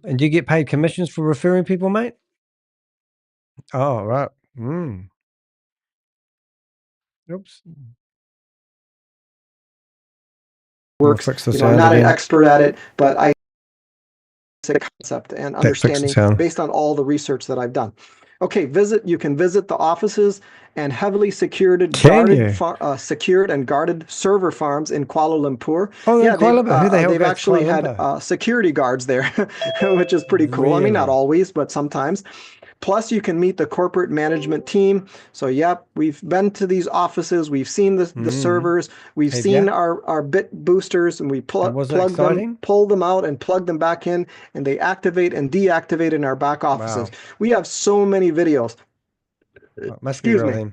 A: And do you get paid commissions for referring people, mate? Oh, right. Oops.
E: Works. I'm not an expert at it, but I concept and understanding based on all the research that I've done. Okay, you can visit the offices and heavily secured and guarded server farms in Kuala Lumpur.
A: Oh, yeah, Kuala Lumpur. Who the hell
E: they've actually had security guards there, which is pretty cool. Really? I mean, not always, but sometimes. Plus, you can meet the corporate management team. So, yep, we've been to these offices. We've seen the servers. We've seen our BitBoosters, and we pull them, pull them out, and plug them back in, and they activate and deactivate in our back offices. Wow. We have so many videos. Excuse me.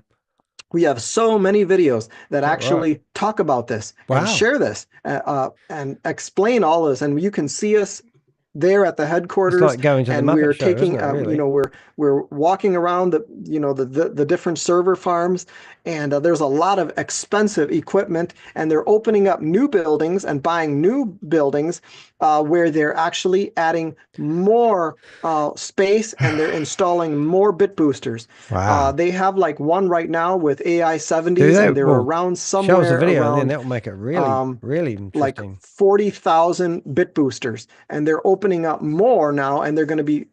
E: We have so many videos that actually talk about this and share this and explain all this, and you can see us there at the headquarters,
A: like going to
E: and
A: the
E: we're
A: show,
E: taking,
A: really?
E: we're walking around the different server farms, and there's a lot of expensive equipment, and they're opening up new buildings and buying new buildings where they're actually adding more space, and they're installing more BitBoosters.
A: Wow.
E: They have like one right now with AI 70s, and they're around somewhere
A: show us a video,
E: around,
A: and then that will make it really interesting.
E: Like 40,000 BitBoosters, and they're opening up more now, and they're going to be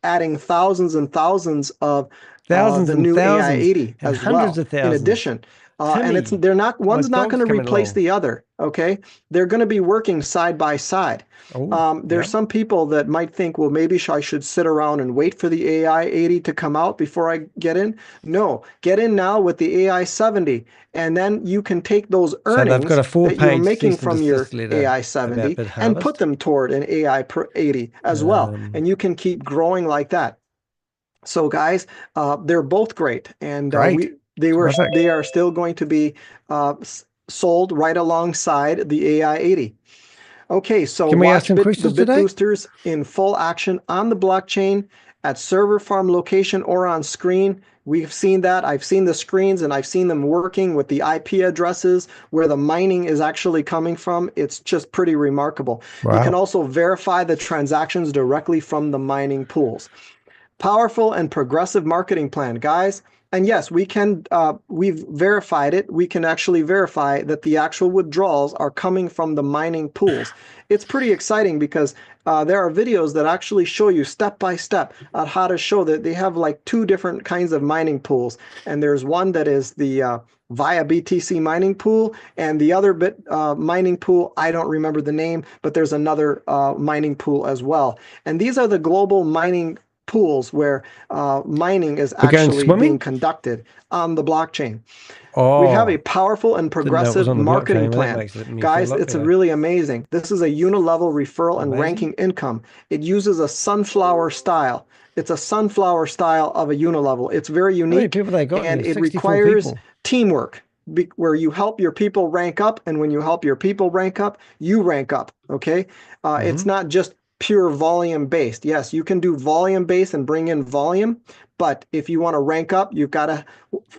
E: adding thousands and thousands of the new AI 80 as well. In addition, and one's not going to replace the other. Okay, they're going to be working side by side. There's some people that might think, well, maybe I should sit around and wait for the AI 80 to come out before I get in. No, get in now with the AI 70, and then you can take those earnings that you're making from your AI 70 and put them toward an AI 80 as well, and you can keep growing like that. So, guys, they're both great, and they are still going to be sold right alongside the AI 80. Okay, so watch the BitBoosters in full action on the blockchain, at server farm location, or on screen. We've seen that. I've seen the screens, and I've seen them working with the IP addresses where the mining is actually coming from. It's just pretty remarkable. Wow. You can also verify the transactions directly from the mining pools. Powerful and progressive marketing plan, guys. And yes, we've verified it. We can actually verify that the actual withdrawals are coming from the mining pools. It's pretty exciting because there are videos that actually show you step by step on how to show that they have like 2 different kinds of mining pools. And there's one that is the via BTC mining pool, and the other mining pool, I don't remember the name, but there's another mining pool as well. And these are the global mining pools where mining is actually being conducted on the blockchain. We have a powerful and progressive marketing plan. Guys, it's really amazing. This is a unilevel referral and ranking income. It uses a sunflower style. It's a sunflower style of a unilevel. It's very unique, and it requires teamwork, where you help your people rank up, and when you help your people rank up, you rank up, okay? It's not just pure volume based. Yes, you can do volume based and bring in volume, but if you want to rank up, you've got to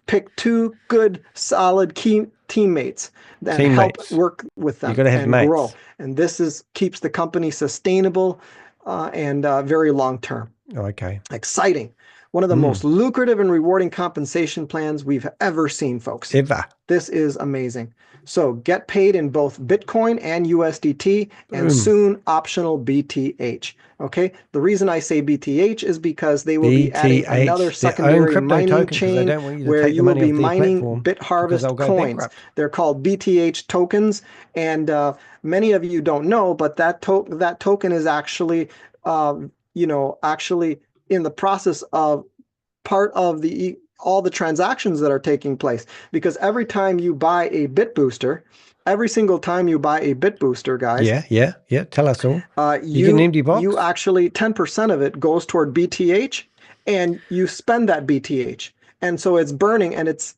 E: pick 2 good, solid teammates that help work with them and grow. And this keeps the company sustainable and very long term.
A: Okay.
E: Exciting. One of the most lucrative and rewarding compensation plans we've ever seen, folks. This is amazing. So get paid in both Bitcoin and USDT, and soon optional BTH. Okay. The reason I say BTH is because they will be adding another secondary mining chain where you will be mining BitHarvest coins. They're called BTH tokens, and many of you don't know, but that token is actually, actually in the process of part of all the transactions that are taking place, because every time you buy a BitBooster, every single time you buy a BitBooster, guys.
A: Yeah. Tell us all.
E: You
A: get an empty box.
E: You actually 10% of it goes toward BTH, and you spend that BTH. And so it's burning, and it's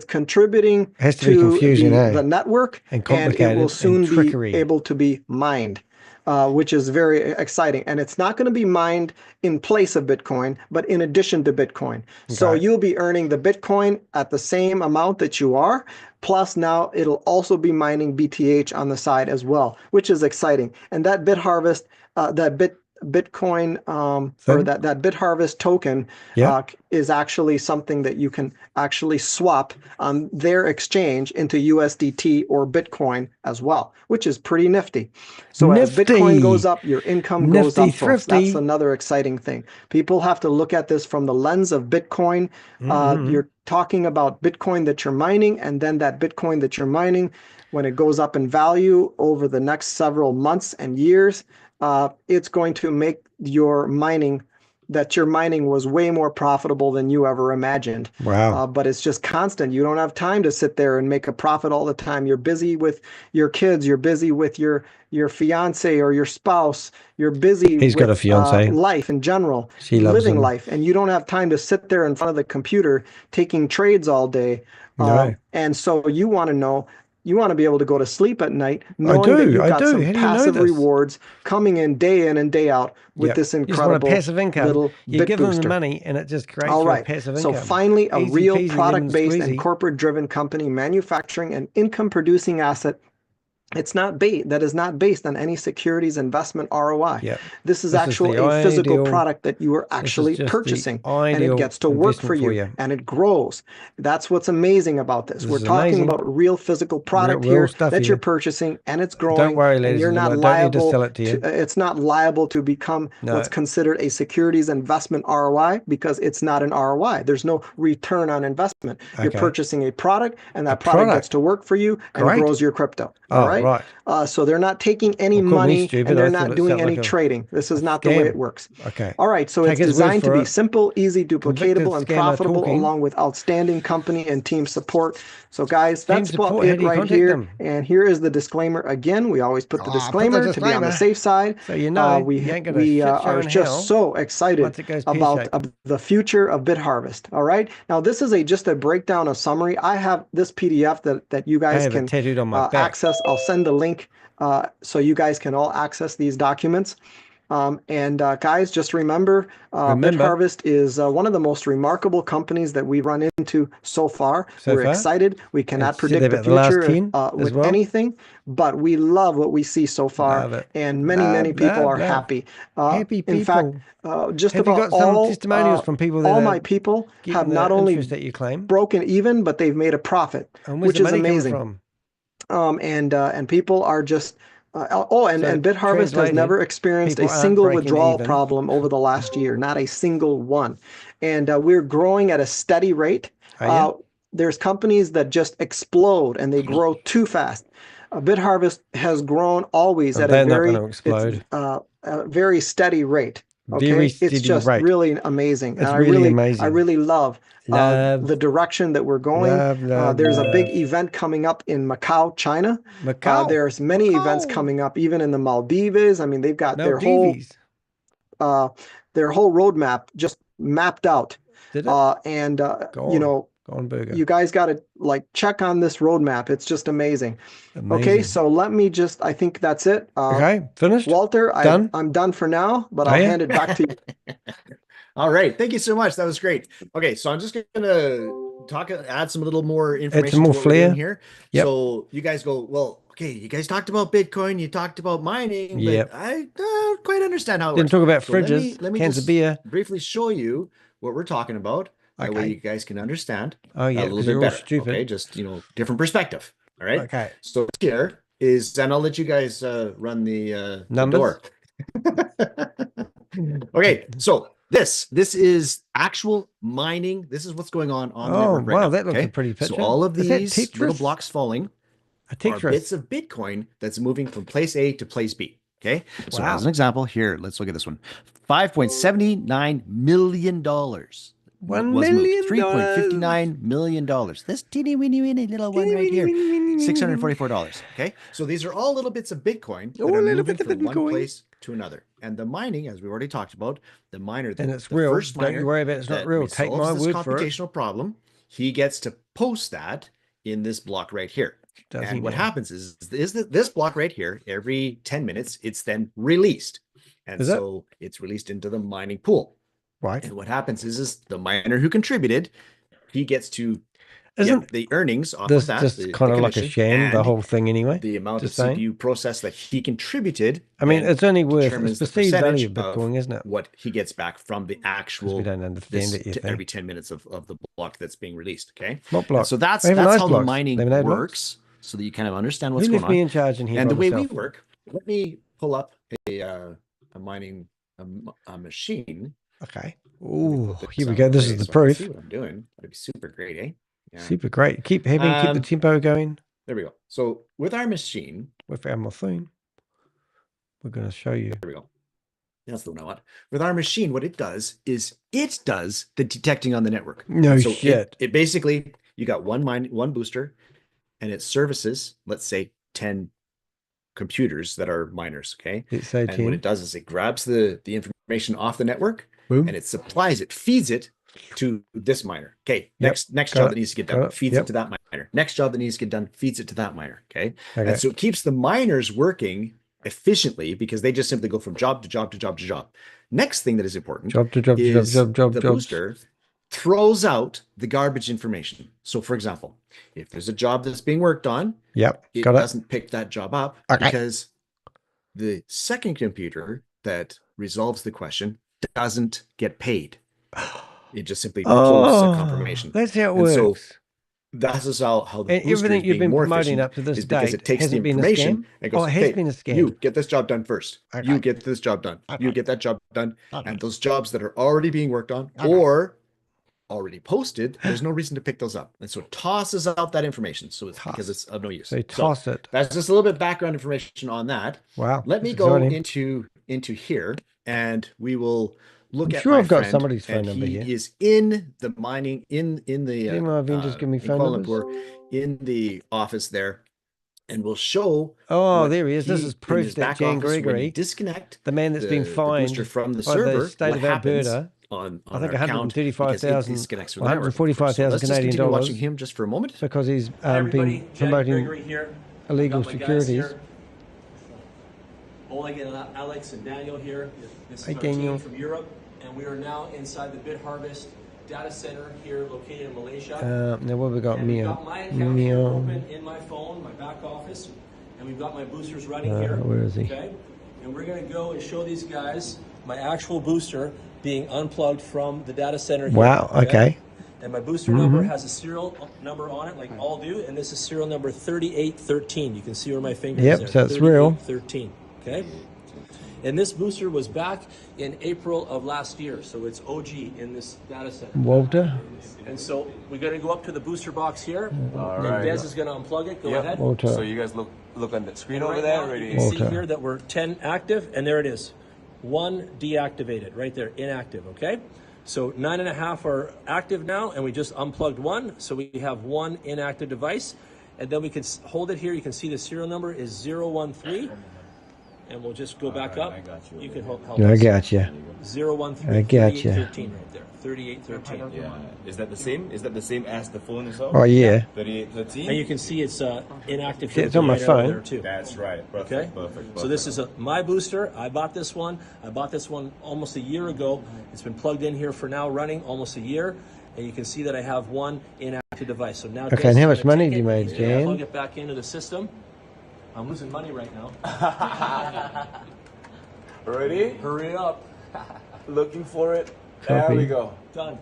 E: contributing
A: Has to be confusing,
E: the network,
A: and complicated,
E: it will soon
A: trickery.
E: be able to be mined, which is very exciting. And it's not going to be mined in place of Bitcoin, but in addition to Bitcoin. So you'll be earning the Bitcoin at the same amount that you are, plus now it'll also be mining BTH on the side as well, which is exciting. And that BitHarvest, Bitcoin or that BitHarvest token is actually something that you can actually swap on their exchange into USDT or Bitcoin as well, which is pretty nifty. So as Bitcoin goes up, your income goes up, folks. That's another exciting thing. People have to look at this from the lens of Bitcoin. You're talking about Bitcoin that you're mining, and then that Bitcoin that you're mining, when it goes up in value over the next several months and years, it's going to make your mining was way more profitable than you ever imagined.
A: Wow.
E: But it's just constant. You don't have time to sit there and make a profit all the time. You're busy with your kids. You're busy with your fiance or your spouse. You're busy
A: He's got a fiance.
E: Life in general.
A: She loves
E: living
A: him.
E: life. And you don't have time to sit there in front of the computer taking trades all day.
A: No.
E: And so you want to be able to go to sleep at night knowing that you've got some passive rewards coming in and day out with this incredible
A: passive income.
E: little
A: You give them the
E: BitBooster.
A: money, and it just creates passive
E: So
A: income.
E: finally, a
A: Easy
E: real
A: peasy,
E: product-based
A: lemon
E: and
A: squeezy.
E: corporate-driven company manufacturing an income-producing asset. That is not based on any securities investment ROI.
A: Yep.
E: This is actually a physical product that you are actually
A: just the
E: purchasing, and it
A: ideal
E: gets to work for
A: investment
E: you, and it grows. That's what's amazing about this. We're
A: is
E: talking
A: amazing.
E: about real physical product
A: Real
E: here
A: stuff
E: that
A: here.
E: you're purchasing, and it's growing.
A: Don't worry,
E: and
A: ladies
E: you're
A: and
E: not
A: gentlemen, I don't need to
E: liable
A: sell it to you.
E: it's not liable to become what's considered a securities investment ROI, because it's not an ROI. There's no return on investment. You're purchasing a product, and that product gets to work for you and grows your crypto. All right. So they're not taking any money, and they're not doing any trading. This is not the way it works.
A: Okay.
E: All right. So it's designed to be simple, easy, duplicatable, and profitable, along with outstanding company and team support. So guys, that's about it right here. And here is the disclaimer again. We always put the disclaimer to be on the safe side.
A: So you know,
E: we are just so excited about the future of BitHarvest. All right. Now this is just a breakdown, a summary. I have this PDF that you guys can
A: tattooed on my back.
E: access. I'll send the link so you guys can all access these documents. Guys, just remember, BitHarvest is one of the most remarkable companies that we run into so far. We're excited. We cannot predict the future with anything, but we love what we see so far, and many people are happy.
A: Happy people.
E: In fact, just
A: have
E: about
A: you got some
E: all
A: testimonials from people that
E: all my people have not only
A: that you claim
E: broken even, but they've made a profit, which is amazing. And people are just and BitHarvest has never experienced a single withdrawal problem over the last year, not a single one. And we're growing at a steady rate. There's companies that just explode and they grow too fast. BitHarvest has grown always at a very steady rate. Okay, it's just really amazing.
A: It's really amazing.
E: I really love the direction that we're going. There's a big event coming up in Macau, China. There's many events coming up, even in the Maldives. I mean, they've got their whole roadmap just mapped out.
A: Did it?
E: You guys got to check on this roadmap. It's just amazing. Okay, so let me I think that's it.
A: Okay, finished?
E: Walter,
A: done?
E: I'm done for now, but I'll hand it back to you.
B: All right. Thank you so much. That was great. Okay, so I'm just going to add some little more information
A: more
B: to what
A: flair.
B: we're doing here.
A: Yep.
B: So you guys go, well, okay, you guys talked about Bitcoin, you talked about mining, but I don't quite understand how it
A: Didn't
B: works.
A: talk about
B: So
A: fridges,
B: let me
A: cans of beer.
B: briefly show you what we're talking about. That way you guys can understand
A: a
B: little bit better.
A: Stupid.
B: Okay, just different perspective. All right.
A: Okay.
B: So here is, and I'll let you guys run the
A: numbers.
B: door. Okay, so this is actual mining. This is what's going on the network right now.
A: That looks a pretty picture.
B: So all of these little blocks falling are
A: Tetris.
B: bits of Bitcoin that's moving from place A to place B. Okay, so as an example, here, let's look at this one. $5.79 million
A: $1
B: was
A: million.
B: moved. $3.59 million. This teeny weeny weeny little one right here. $644. Okay. So these are all little bits of Bitcoin that
A: All
B: are
A: little
B: moving
A: bits of
B: from one
A: Bitcoin.
B: place to another. And the mining, as we already talked about, the miner,
A: And
B: the
A: it's real.
B: first
A: Don't
B: miner
A: you worry about it. It's not
B: that
A: real. Take my
B: resolves this
A: word for it.
B: computational problem, he gets to post that in this block right here.
A: Does he
B: And what
A: now?
B: happens is that this block right here, every 10 minutes, it's then released. And
A: Is it?
B: so it's released into the mining pool.
A: Right.
B: And what happens is the miner who contributed, he gets to
A: Isn't
B: get the earnings off
A: this
B: of that.
A: just kind of like a
B: commission,
A: sham, the
B: and
A: whole thing anyway?
B: the amount
A: Just
B: of
A: saying.
B: CPU process that he contributed.
A: I mean,
B: then
A: it's only worth, it's
B: determines the
A: perceived value
B: percentage
A: of Bitcoin, isn't it?
B: what he gets back from the
A: 'Cause
B: actual
A: we don't understand it yet.
B: every 10 minutes of the block that's being released. Okay.
A: What
B: And
A: block?
B: so that's
A: They have nice
B: how
A: blocks.
B: the mining
A: They have no blocks.
B: works, so that you kind of understand
A: Who
B: what's going
A: left me
B: on.
A: in charge in here
B: And
A: by
B: the way
A: myself?
B: we work, let me pull up a mining a machine.
A: Okay.
B: Let me
A: Ooh,
B: put
A: here we
B: on
A: go. This
B: play
A: is the
B: so I can
A: proof.
B: see what I'm doing. That'd be super great, eh? Yeah.
A: Super great. Keep keep the tempo going
B: There we go. So with our machine,
A: with our machine. We're going to show you.
B: there we go. That's the one I want. With our machine, what it does is it does the detecting on the network.
A: No
B: So
A: shit.
B: It basically, you got one booster, and it services, let's say, 10 computers that are miners. Okay.
A: It's
B: And what
A: 18.
B: it does is it grabs the information off the network,
A: Boom.
B: and it supplies it, feeds it to this miner. Okay.
A: Yep.
B: Next
A: Got
B: job
A: it.
B: that needs to get
A: Got
B: done,
A: it.
B: feeds
A: Yep.
B: it to that miner. Next job that needs to get done, feeds it to that miner. Okay.
A: Okay.
B: And so it keeps the miners working efficiently because they just simply go from job to job to job to job. Next thing that is important
A: Job to job to job,
B: is
A: job, job,
B: the
A: jobs.
B: booster throws out the garbage information. So for example, if there's a job that's being worked on,
A: Yep.
B: it
A: Got it.
B: doesn't pick that job up
A: Okay.
B: because the second computer that resolves the question doesn't get paid. It just simply posts a confirmation.
A: That's how it
B: And
A: works.
B: so that is how the
A: And
B: booster
A: everything
B: is
A: you've
B: being
A: been
B: more
A: promoting
B: efficient
A: up to this
B: is because
A: date
B: it takes the
A: hasn't been a scam?
B: information and goes,
A: Oh, it has
B: hey,
A: been a scam.
B: you get this job done first.
A: Okay.
B: You get this job done. You
A: Okay.
B: get that job done.
A: Okay.
B: And those jobs that are already being worked on
A: Okay.
B: or already posted, there's no reason to pick those up. And so it tosses out that information. So it's because it's of no use.
A: So you toss it.
B: That's just a little bit of background information on that.
A: Wow.
B: Let me
A: that's
B: go
A: exciting.
B: into here, and we will look
A: I'm
B: at
A: sure
B: my
A: I've got
B: friend,
A: somebody's phone
B: and
A: number
B: he
A: here.
B: is in the mining in the
A: Email Avengers, give me
B: in
A: phone
B: Kuala
A: numbers.
B: Lumpur, in the office there, and we'll show.
A: Oh,
B: what
A: there he is. This is
B: in
A: proof
B: his
A: that
B: back
A: Jan
B: office, when you
A: Gregory,
B: disconnect
A: the man that's been
B: the
A: fined
B: booster from the
A: by
B: server,
A: the state
B: what
A: of
B: happens
A: Alberta,
B: on
A: I think
B: our account, because it
A: 135,000
B: disconnects from
A: or
B: the network.
A: 145,000
B: Let's just
A: Canadian
B: continue
A: dollars
B: watching him just for a moment.
A: because he's
L: Hi, everybody.
A: been
L: Jan
A: promoting
L: Gregory here.
A: illegal
L: Got my guys
A: securities.
L: here. Oleg and Alex and Daniel here. This is
A: Hi,
L: our
A: Daniel.
L: team from Europe, and we are now inside the BitHarvest data center here located in Malaysia.
A: Now what have we got?
L: And we've
A: Mio.
L: got my account here open in my phone, my back office, and we've got my boosters running here.
A: Where is he?
L: Okay, and we're going to go and show these guys my actual booster being unplugged from the data center here.
A: Wow, okay.
L: And my booster number has a serial number on it, like all do, and this is serial number 3813. You can see where my finger is
A: Yep,
L: there.
A: so it's real.
L: 3813, okay? And this booster was back in April of last year, so it's OG in this data center.
A: Walter.
L: And so we're going to go up to the booster box here,
M: All
L: and
M: right.
L: Des is going to unplug it. Go ahead.
A: Walter.
M: So you guys look on the screen
L: And
M: over
L: right
M: there
L: now,
M: already.
L: you can see
A: Walter.
L: here that we're 10 active, and there it is. 1 deactivated, right there, inactive, okay? So 9.5 are active now, and we just unplugged 1, so we have 1 inactive device. And then we can hold it here. You can see the serial number is 013. And we'll just go back up.
M: I got you.
L: You can help
A: I
L: us.
A: got you.
L: 013.
A: I got you.
L: 3813 right there. 3813.
M: Yeah. Is that the same? Is that the same as the phone itself?
A: Oh yeah.
M: 3813?
L: And you can see it's inactive.
A: Yeah, it's on my
L: right arrow
A: phone.
L: there too.
M: That's right. Perfect.
L: Okay.
M: Perfect.
L: So this is my booster. I bought this one. I bought this one almost a year ago. It's been plugged in here for now running almost a year. And you can see that I have 1 inactive device. So now
A: Okay,
L: Des
A: and how
L: is
A: much
L: gonna
A: money
L: take
A: have you
L: it,
A: made,
L: he's gonna
A: Jan?
L: Plug it back into the system. I'm losing money right now.
M: Ready?
L: Hurry up.
M: Looking for it. There
A: Copy.
M: we go.
L: Done.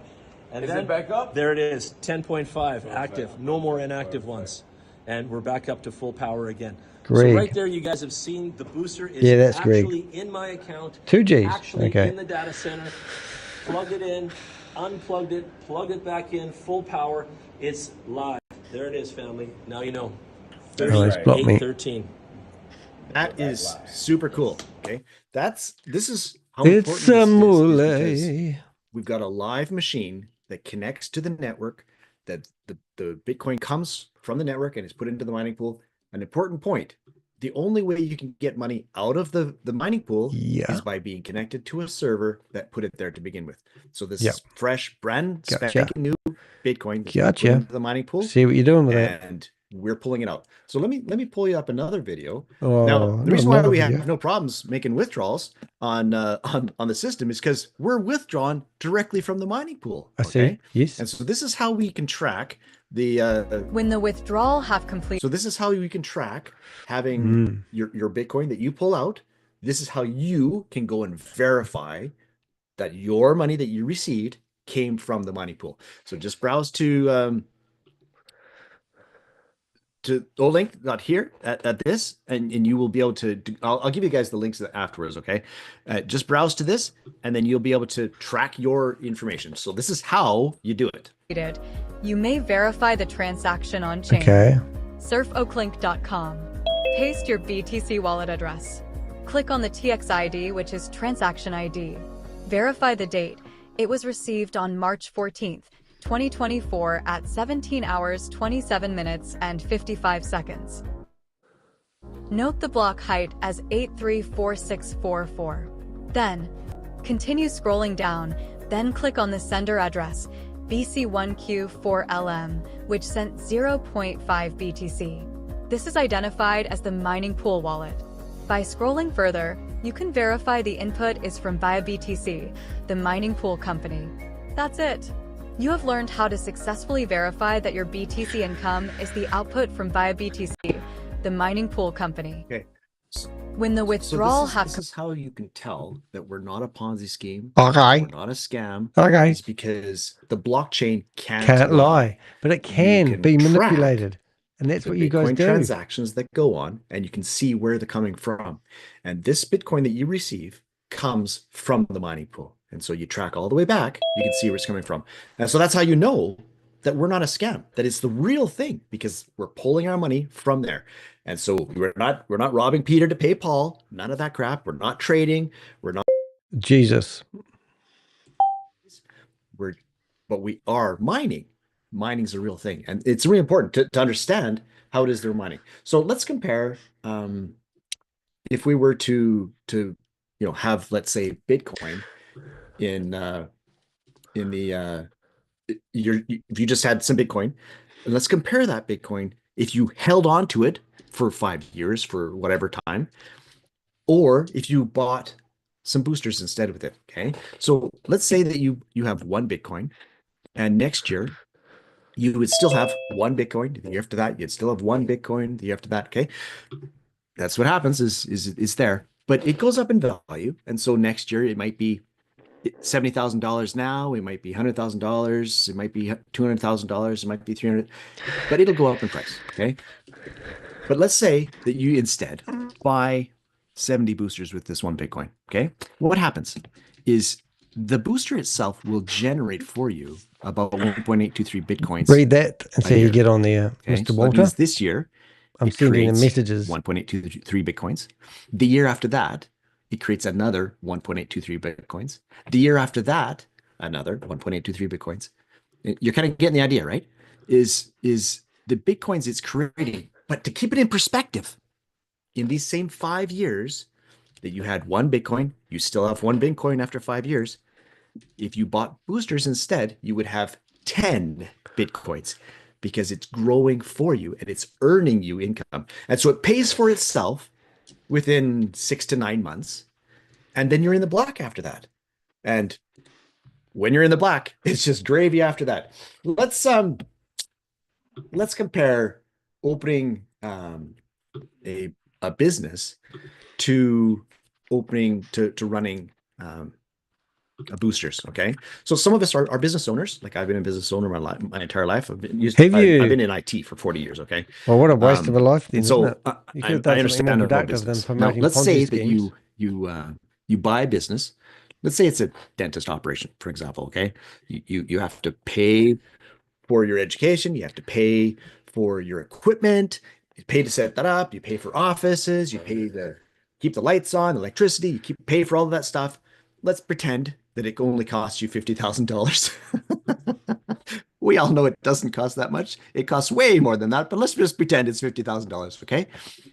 L: And
M: Is
L: then
M: it back up?
L: There it is. 10.5 active. No more inactive ones. And we're back up to full power again.
A: Greg.
L: So right there, you guys have seen the booster is
A: Yeah, that's Greg.
L: actually in my account.
A: 2 Gs.
L: Actually
A: Okay.
L: in the data center. Plugged it in, unplugged it, plugged it back in, full power. It's live. There it is, family. Now you know.
A: Oh, he's blocked me.
L: 3813.
B: That is super cool. Okay, this is how
A: It's
B: important
A: a
B: this is because
A: mole.
B: we've got a live machine that connects to the network, that the Bitcoin comes from the network and is put into the mining pool. An important point. The only way you can get money out of the mining pool is by being connected to a server that put it there to begin with. So this is fresh, brand spanking new Bitcoin that's put into the mining pool.
A: See what you're doing with it.
B: And we're pulling it out. So let me pull you up another video.
A: Oh,
B: now, the reason why we
A: video.
B: have no problems making withdrawals on the system is because we're withdrawn directly from the mining pool.
A: I see. Yes.
B: And so this is how we can track the
N: when the withdrawal have completed.
B: So this is how we can track having your Bitcoin that you pull out. This is how you can go and verify that your money that you received came from the mining pool. So just browse to link, not here, at this, and you will be able to, I'll give you guys the links afterwards, okay? Just browse to this, and then you'll be able to track your information. So this is how you do it.
N: You may verify the transaction on chain.
A: Okay.
N: Surf oaklink.com. Paste your BTC wallet address. Click on the TX ID, which is transaction ID. Verify the date. It was received on March 14th, 2024 at 17 hours, 27 minutes, and 55 seconds. Note the block height as 834644. Then, continue scrolling down, then click on the sender address, BC1Q4LM, which sent 0.5 BTC. This is identified as the mining pool wallet. By scrolling further, you can verify the input is from BitBTC, the mining pool company. That's it. You have learned how to successfully verify that your BTC income is the output from BitBTC, the mining pool company.
B: Okay.
N: When the withdrawal
B: this is how you can tell that we're not a Ponzi scheme.
A: Okay.
B: We're not a scam.
A: Okay.
B: It's because the blockchain
A: can't lie, but it can be manipulated. And that's what you guys
B: Bitcoin
A: do.
B: Transactions that go on, and you can see where they're coming from. And this Bitcoin that you receive comes from the mining pool. And so you track all the way back, you can see where it's coming from. And so that's how you know that we're not a scam, that it's the real thing, because we're pulling our money from there. And so we're not robbing Peter to pay Paul. None of that crap. We're not trading. We're not
A: Jesus.
B: But we are mining. Mining's a real thing. And it's really important to understand how it is they're mining. So let's compare if we were to have, let's say, Bitcoin if you just had some Bitcoin, and let's compare that Bitcoin if you held on to it for 5 years, for whatever time, or if you bought some boosters instead with it. Okay, so let's say that you have one Bitcoin, and next year you would still have one Bitcoin. The year after that, you'd still have one Bitcoin. The year after that, okay, that's what happens. Is there, but it goes up in value, and so next year it might be $70,000 now, it might be $100,000, it might be $200,000, it might be 300, but it'll go up in price. Okay, but let's say that you instead buy 70 boosters with this one Bitcoin. Okay, what happens is the booster itself will generate for you about 1.823 Bitcoins.
A: Read that and see you get on there,
B: okay?
A: Mr.
B: So
A: Walter.
B: that means this year
A: I'm sending the messages.
B: 1.823 Bitcoins. The year after that, it creates another 1.823 Bitcoins. The year after that, another 1.823 Bitcoins. You're kind of getting the idea, right? Is the Bitcoins it's creating. But to keep it in perspective, in these same 5 years that you had one Bitcoin, you still have one Bitcoin after 5 years. If you bought boosters instead, you would have 10 Bitcoins because it's growing for you and it's earning you income. And so it pays for itself within 6 to 9 months, and then you're in the black after that. And when you're in the black, it's just gravy after that. Let's compare opening a business to running boosters. Okay, so some of us are business owners. Like I've been a business owner my entire life. I've been in IT for 40 years. Okay,
A: well, what a waste of a life. Then,
B: so
A: isn't it? You could have
B: I
A: done something more
B: understand our
A: productive than
B: business. Now,
A: promoting
B: let's
A: Ponzi
B: say
A: schemes.
B: that you buy a business. Let's say it's a dentist operation, for example. Okay, you have to pay for your education. You have to pay for your equipment. You pay to set that up. You pay for offices. You pay to keep the lights on, electricity. You pay for all of that stuff. Let's pretend that it only costs you $50,000. We all know it doesn't cost that much. It costs way more than that, but let's just pretend it's $50,000, okay?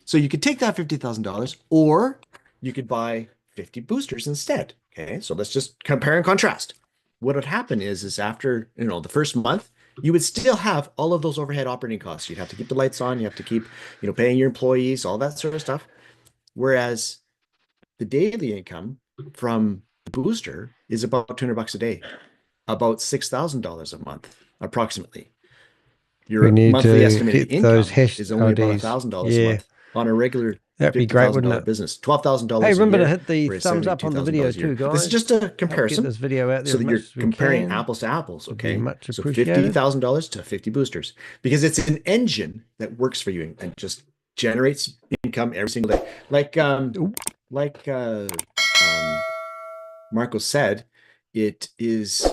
B: So you could take that $50,000 or you could buy 50 boosters instead, okay? So let's just compare and contrast. What would happen is after, the first month, you would still have all of those overhead operating costs. You'd have to keep the lights on, you have to keep, paying your employees, all that sort of stuff. Whereas the daily income from the booster is about $200 a day, about $6,000 a month, approximately. Your monthly estimated income is only about $1,000 a month on a regular
A: That'd be great, wouldn't
B: $50,000
A: it?
B: business. $12,000.
A: Hey, remember
B: a year
A: to hit the
B: for a
A: thumbs up on the video
B: $72,000 a year.
A: too, guys.
B: This is just a comparison.
A: Get this video out there
B: so that
A: as
B: you're
A: much as we
B: comparing
A: can.
B: apples to apples, okay?
A: Much
B: So
A: appreciated.
B: $50,000 to 50 boosters, because it's an engine that works for you and just generates income every single day. Like Marco said, it is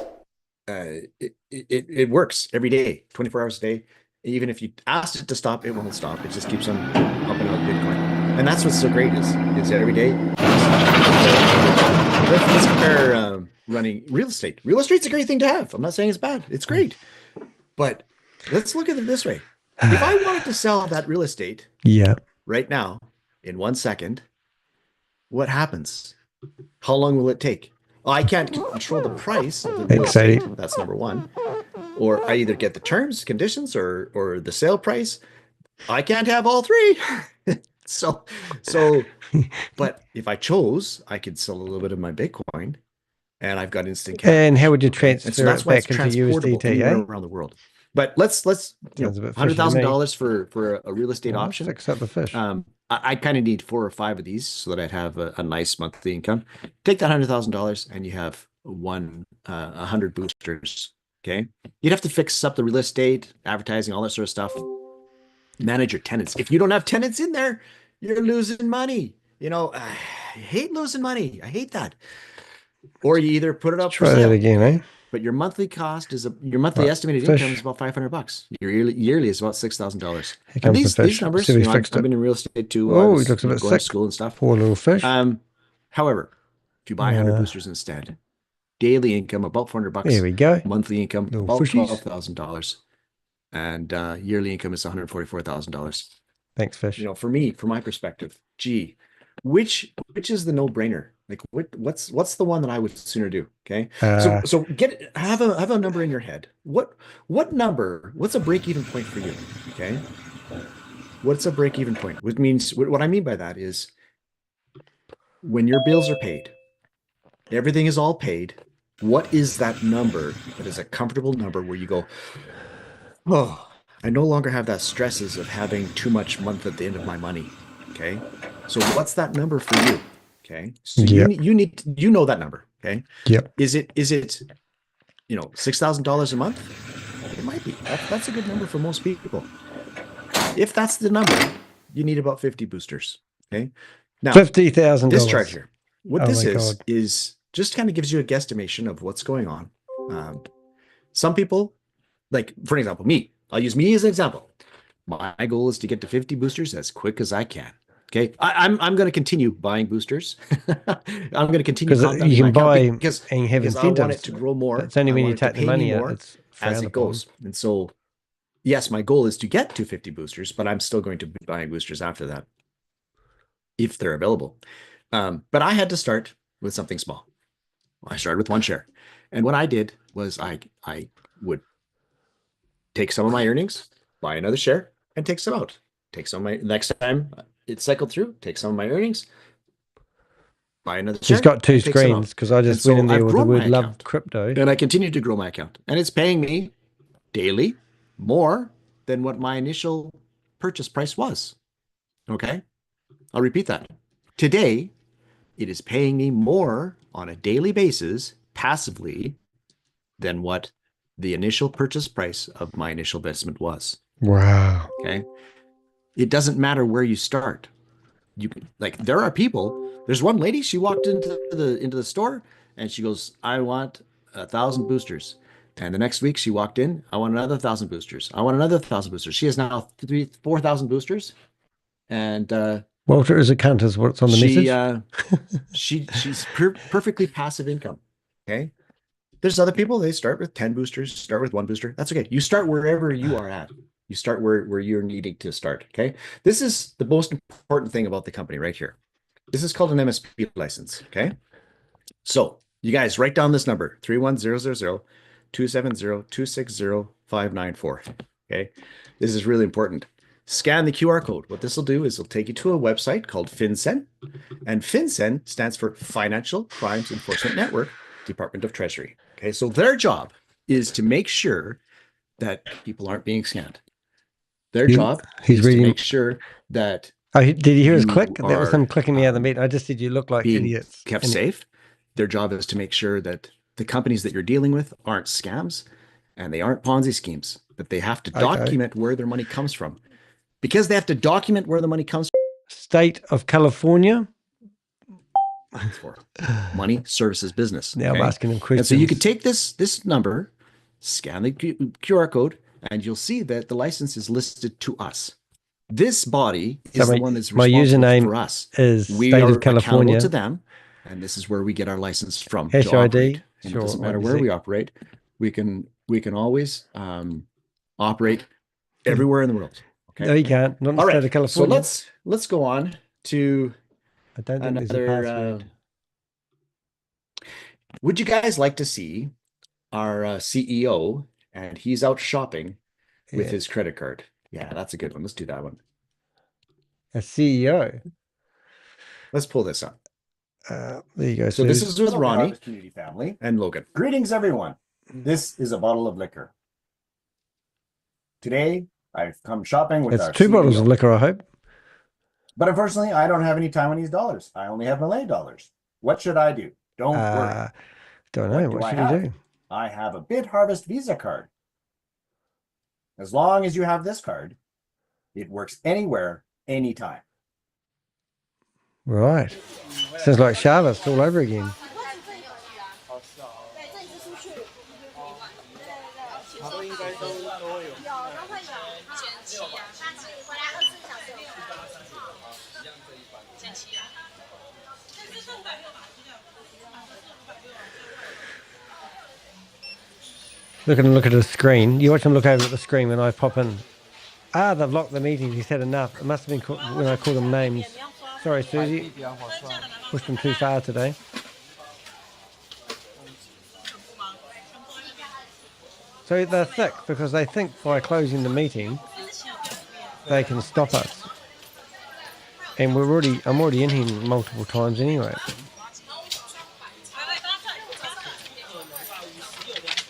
B: it works every day, 24 hours a day. Even if you ask it to stop, it won't stop. It just keeps on pumping out Bitcoin. And that's what's so great is every day. Let's compare running real estate. Real estate's a great thing to have. I'm not saying it's bad. It's great. But let's look at it this way. If I wanted to sell that real estate right now in 1 second, what happens? How long will it take? Well, I can't control the price of the real estate. That's number one. Or I either get the terms, conditions, or the sale price. I can't have all three. So, but if I chose, I could sell a little bit of my Bitcoin, and I've got instant cash.
A: And how would you transfer
B: that's
A: it
B: why
A: back
B: it's
A: into
B: transportable
A: USDT?
B: anywhere around the world. But let's $100,000 for a real estate option.
A: Fix up the fish.
B: I kind of need 4 or 5 of these so that I'd have a nice monthly income. Take that $100,000 and you have 100 boosters. Okay, you'd have to fix up the real estate, advertising, all that sort of stuff. Manage your tenants. If you don't have tenants in there, you're losing money. I hate losing money. I hate that. Or you either put it up for
A: Try
B: sale.
A: that again, eh?
B: But your monthly cost is your monthly estimated income is about $500. Your yearly is about $6,000. And these numbers, I've been in real estate too.
A: Oh, he looks a bit
B: going
A: sick.
B: to school and stuff.
A: Poor little fish.
B: However, if you buy 100 boosters instead, daily income about $400.
A: There we go.
B: Monthly income
A: Little
B: about
A: fishies.
B: $12,000, and yearly income is $144,000.
A: Thanks, fish.
B: For me, from my perspective, which is the no-brainer? Like what's the one that I would sooner do? Okay, so have a number in your head. What number? What's a break-even point for you? Okay, what's a break-even point? Which means what I mean by that is when your bills are paid, everything is all paid. What is that number that is a comfortable number where you go, oh, I no longer have that stresses of having too much month at the end of my money. Okay, so what's that number for you? Okay, so you know that number. Okay, is it $6,000 a month? It might be. That's a good number for most people. If that's the number, you need about 50 boosters. Okay, now
A: $50,000.
B: This chart here, what
A: Oh
B: this
A: my
B: is
A: God.
B: just kind of gives you a guesstimation of what's going on. Some people, like for example, me. I'll use me as an example. My goal is to get to 50 boosters as quick as I can. Okay, I'm going to continue buying boosters. I'm going to continue
A: because you can buy
B: because
A: and have
B: I want it
A: incentives.
B: to grow more.
A: It's only
B: I
A: when
B: want
A: you
B: it to
A: take the
B: pay me
A: money
B: more
A: out it's
B: as it goes. And so, yes, my goal is to get to 50 boosters, but I'm still going to be buying boosters after that if they're available. But I had to start with something small. I started with 1 share, and what I did was I would take some of my earnings, buy another share, and take some out. Take some of my next time it cycled through, take some of my earnings, buy another share.
A: He's got 2
B: and take some out.
A: screens because I just
B: And
A: went in
B: so
A: there
B: I've
A: with the
B: grown my
A: word love
B: account,
A: crypto.
B: and I continue to grow my account, and it's paying me daily more than what my initial purchase price was. Okay, I'll repeat that. Today, it is paying me more on a daily basis passively than what the initial purchase price of my initial investment was.
A: Wow.
B: Okay. It doesn't matter where you start. There are people, there's one lady, she walked into the store and she goes, I want 1,000 boosters. And the next week she walked in, I want another 1,000 boosters. I want another 1,000 boosters. She has now 4,000 boosters. And
A: Walter is a cunt is what's on the message.
B: She's perfectly passive income. Okay. There's other people, they start with 10 boosters, start with 1 booster. That's okay. You start wherever you are at. You start where you're needing to start. Okay. This is the most important thing about the company right here. This is called an MSP license. Okay. So you guys write down this number 31000-270-260-594. Okay. This is really important. Scan the QR code. What this will do is it'll take you to a website called FinCEN. And FinCEN stands for Financial Crimes Enforcement Network, Department of Treasury. Okay, so their job is to make sure that people aren't being scammed. Their job is to make sure that
A: did you hear his click? That was him clicking me out of the meeting. I just said you look like idiots.
B: Kept safe. Their job is to make sure that the companies that you're dealing with aren't scams and they aren't Ponzi schemes, that they have to document where their money comes from. Because they have to document where the money comes from.
A: State of California.
B: For money services business.
A: Now I'm asking them questions.
B: And so you could take this number, scan the QR code, and you'll see that the license is listed to us. This body is the one that's responsible for us. We are accountable to them, and this is where we get our license from.
A: HID.
B: Sure, it doesn't matter where we operate. We can always operate everywhere in the world. Okay.
A: No, you can't. Not in the state of California.
B: So let's go on to
A: I don't think there's a password.
B: Would you guys like to see our CEO and he's out shopping with his credit card? Yeah, that's a good one. Let's do that one.
A: A CEO.
B: Let's pull this up.
A: There you go.
B: So this is with Ronnie, community family, and Logan. Greetings, everyone. This is a bottle of liquor. Today, I've come shopping with our
A: 2 bottles of liquor, I hope.
B: But unfortunately, I don't have any Taiwanese dollars. I only have Malay dollars. What should I do? Don't worry.
A: Don't know. What should you do?
B: I have a BitHarvest Visa card. As long as you have this card, it works anywhere, anytime.
A: Right. Sounds like Charlotte's all over again. Look at the screen. You watch them look over at the screen when I pop in. They've locked the meeting. He said enough. It must have been when I called them names. Sorry, Susie. Pushed them too far today. So they're thick because they think by closing the meeting, they can stop us. And I'm already in here multiple times anyway.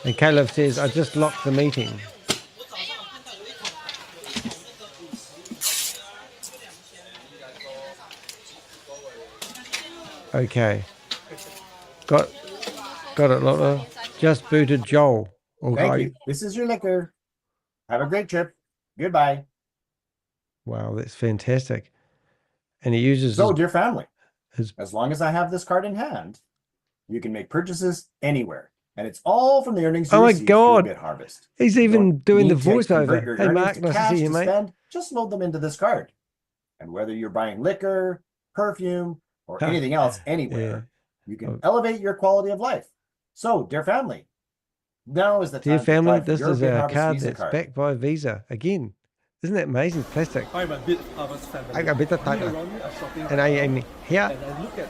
A: And Caleb says, I just locked the meeting. Okay. Got it, Lotta. Just booted Joel.
B: Thank you. This is your liquor. Have a great trip. Goodbye.
A: Wow, that's fantastic. And he uses...
B: So, dear family, as long as I have this card in hand, you can make purchases anywhere. And it's all from the earnings you receive through BitHarvest.
A: He's even doing the voiceover. Hey, Mark, nice to see you, mate.
B: Just load them into this card. And whether you're buying liquor, perfume, or anything else anywhere, you can elevate your quality of life. So, dear family, now is the time.
A: Dear family, this is our card that's backed by Visa. Again, isn't that amazing? Plastic.
O: I'm a BitHarvest family.
A: I'm a BitHarvest. And I am here,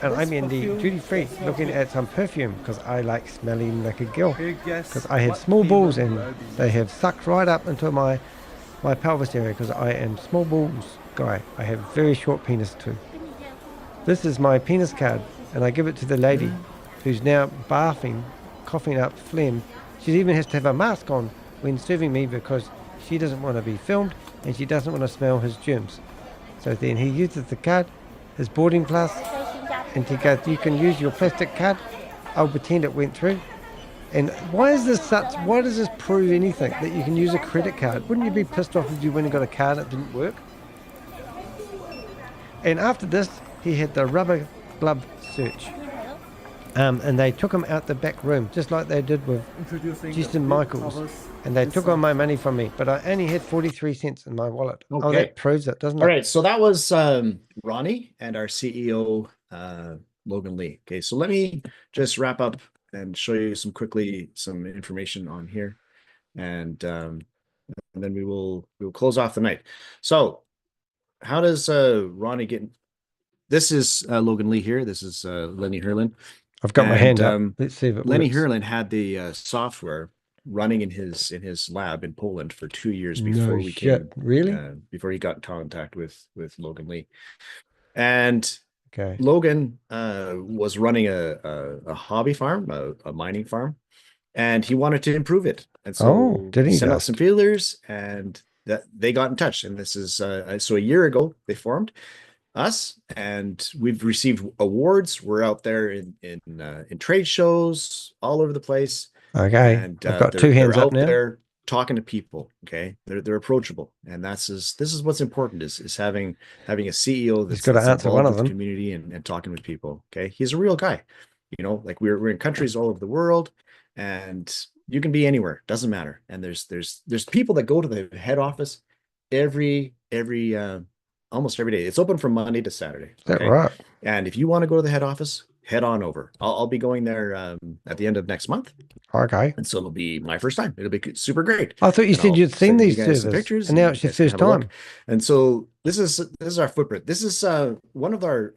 A: and I'm in the duty free looking at some perfume because I like smelling like a girl. Because I have small balls and they have sucked right up into my pelvis area because I am small balls guy. I have very short penis too. This is my penis card, and I give it to the lady who's now barfing, coughing up phlegm. She even has to have a mask on when serving me because she doesn't want to be filmed and she doesn't want to smell his germs. So then he uses the card, his boarding pass, and he goes, you can use your plastic card. I'll pretend it went through. And why does this prove anything, that you can use a credit card? Wouldn't you be pissed off if you went and got a card that didn't work? And after this, he had the rubber glove search. And they took him out the back room, just like they did with Jason Michaels. And they took all my money from me, but I only had 43 cents in my wallet. Okay. Oh, that proves it, doesn't it?
B: All right, so that was Ronnie and our CEO, Logan Lee. Okay, so let me just wrap up and show you some information on here, and then we'll close off the night. So how does Ronnie get? This is Logan Lee here. This is Lenny Herlin.
A: I've got my hand up. Let's see if it
B: Lenny
A: works.
B: Herlin had the software running in his lab in Poland for 2 years before we came.
A: Really?
B: Before he got in contact with Logan Lee, and
A: okay,
B: Logan was running a hobby farm, a mining farm, and he wanted to improve it, and so
A: did he
B: sent out
A: just?
B: some feelers, and that they got in touch, and this is so a year ago they formed us, and we've received awards. We're out there in trade shows all over the place.
A: Okay,
B: and
A: I've got two hands
B: they're
A: up
B: out
A: now.
B: there talking to people. Okay, they're approachable, and this is what's important is having a CEO that's
A: got to answer one
B: involved
A: of
B: with the
A: them.
B: community and talking with people. Okay, he's a real guy. You know, like we're in countries all over the world, and you can be anywhere, doesn't matter. And there's people that go to the head office every almost every day. It's open from Monday to Saturday.
A: Is that right?
B: And if you want to go to the head office, head on over. I'll be going there at the end of next month.
A: Okay.
B: And so it'll be my first time. It'll be super great.
A: I thought you
B: And
A: said
B: I'll
A: you'd seen
B: send you
A: these
B: guys some
A: servers,
B: pictures,
A: and now it's your
B: you guys can
A: first
B: have a look.
A: time.
B: And so this is our footprint. This is one of our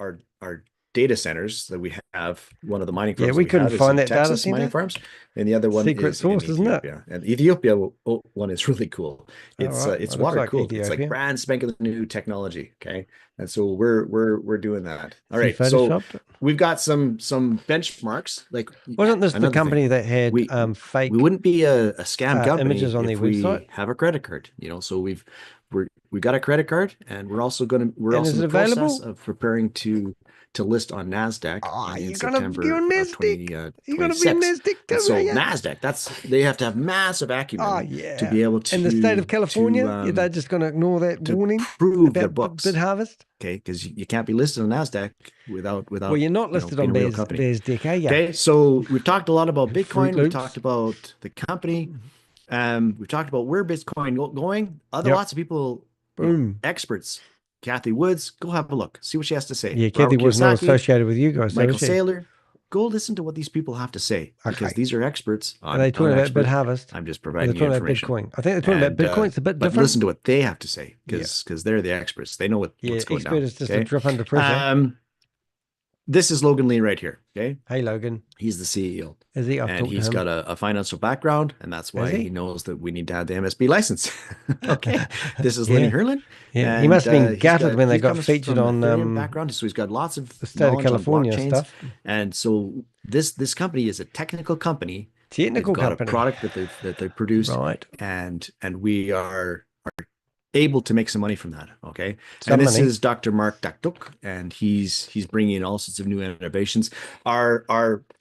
B: data centers that we have. One of the mining farms.
A: Yeah, we
B: that
A: couldn't
B: have is
A: find
B: in
A: that data
B: Texas mining
A: center.
B: farms, and the other one
A: Secret
B: is
A: source,
B: in
A: isn't it?
B: Ethiopia. And the Ethiopia one is really cool. It's
A: right.
B: it's
A: It looks
B: water
A: like
B: cooled. It's like
A: Ethiopia.
B: brand spanking new technology. Okay, and so we're doing that. All right.
A: He
B: So
A: photoshopped it?
B: we've got some benchmarks. Like
A: Wasn't this the
B: another thing.
A: company that had fake
B: We wouldn't be a scam company
A: images on
B: if
A: their
B: we
A: website?
B: have a credit card, you know. So we've got a credit card, and we're also
A: And
B: also
A: is
B: in
A: it
B: the process
A: available?
B: of preparing to list on NASDAQ in
A: you're gonna
B: September
A: be on
B: of
A: NASDAQ.
B: 2026.
A: You're gonna be on NASDAQ too,
B: And so
A: are you?
B: NASDAQ, they have to have massive acumen to be able to
A: in the state of California, they're just going to ignore that warning
B: prove their
A: about
B: books.
A: BitHarvest.
B: Okay, because you can't be listed on NASDAQ without.
A: Well, you're not listed
B: being
A: on
B: a real company.
A: BitHarvest, are you?
B: Okay, so we've talked a lot about
A: Fruit
B: Bitcoin. We've
A: Loops.
B: talked about the company. We've talked about where Bitcoin going.
A: Yep.
B: Lots of people,
A: Boom.
B: experts. Kathy Woods, go have a look. See what she has to say.
A: Yeah, Kathy
B: Robert
A: was not
B: Kiyosaki,
A: associated with you guys, though,
B: Michael
A: was she?
B: Saylor. Go listen to what these people have to say, because
A: Okay.
B: these are experts.
A: Are they talking about BitHarvest?
B: I'm just
A: They're
B: providing you
A: talking about
B: information.
A: Bitcoin. I think they're talking about Bitcoin. It's a bit
B: but
A: different.
B: listen to what they have to say, because they're the experts. They know what's going
A: expert
B: down.
A: is just a drip under pressure.
B: This is Logan Lee right here. Okay.
A: Hey, Logan.
B: He's the CEO.
A: Is he? I've
B: And
A: talked to
B: he's
A: him.
B: got a financial background, and that's why
A: he?
B: he knows that we need to have the MSB license. Okay. This is Lenny
A: Yeah.
B: Herlin.
A: Yeah, he must have been
B: he's
A: gutted when they
B: he
A: got
B: comes
A: featured
B: from
A: on
B: Ethereum background, so he's got lots of
A: the state of
B: knowledge on
A: California
B: blockchains.
A: stuff.
B: And so this company is a technical company.
A: Technical
B: They've got
A: company.
B: a product that they produce,
A: Right.
B: and we are able to make some money from that. Okay.
A: Some
B: and this
A: money.
B: is Dr. Mark Dakduk, and he's bringing in all sorts of new innovations. Our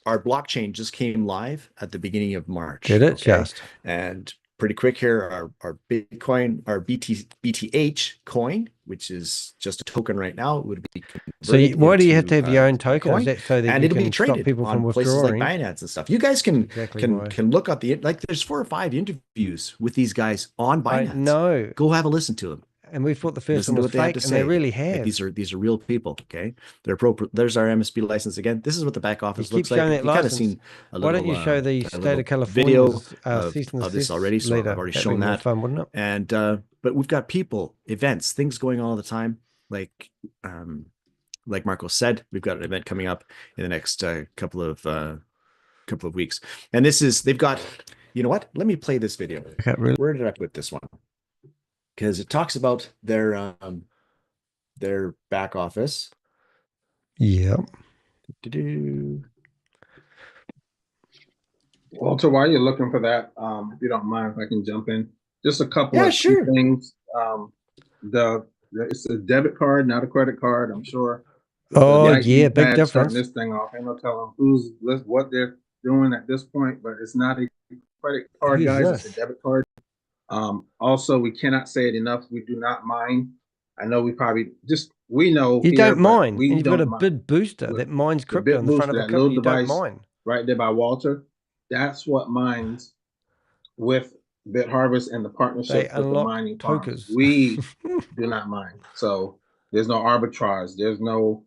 B: blockchain just came live at the beginning of March.
A: Did it
B: okay?
A: just?
B: And pretty quick here, our Bitcoin, our BTH coin, which is just a token right now, would be
A: So why do you have
B: into,
A: to have your own token?
B: coin,
A: Is that so that
B: and
A: you
B: it'll be
A: can stop
B: traded
A: people from
B: on places like
A: withdrawing?
B: Binance and stuff. You guys can
A: Exactly why.
B: can look at there's 4 or 5 interviews with these guys on Binance.
A: I know.
B: Go have a listen to them.
A: And we thought the first
B: Listen
A: one
B: to
A: was
B: what they have
A: fake,
B: to
A: and they
B: say.
A: really
B: Like,
A: have.
B: these are real people. Okay, they're appropriate. There's our MSB license again. This is what the back office
A: You keep
B: looks like.
A: showing that
B: You've kind of
A: license.
B: seen a
A: Why
B: little.
A: don't you show the
B: a
A: state
B: little
A: of California's
B: video
A: cease and
B: of this
A: desist
B: already? So
A: later?
B: I've already
A: That'd
B: shown
A: be more
B: that.
A: fun, wouldn't it?
B: And but we've got people, events, things going on all the time. Like Marco said, we've got an event coming up in the next couple of weeks. And they've got. You know what? Let me play this video.
A: Okay, really?
B: Where did I put this one? Because it talks about their back office.
A: Yeah.
F: Walter, while you're looking for that, if you don't mind, if I can jump in, just a couple of
B: sure.
F: things. It's a debit card, not a credit card, I'm sure.
A: Oh,
F: The
A: yeah,
F: IT
A: big
F: pad
A: difference.
F: starting this thing off. Ain't no telling what they're doing at this point, but it's not a credit card,
A: Who's
F: guys.
A: this?
F: It's a debit card. Also, we cannot say it enough. We do not mine. I know we know
A: You
F: here,
A: don't
F: but
A: mine.
F: we
A: And you've got a
F: don't mine.
A: bid booster that mines crypto in the front of
F: BitBooster,
A: a
F: that
A: company.
F: little
A: You don't
F: device
A: mine.
F: right there by Walter. That's what mines with BitHarvest and the partnership
A: They
F: with the
A: unlock
F: mining
A: tokens.
F: farms. We do not mine. So there's no arbitrage. There's no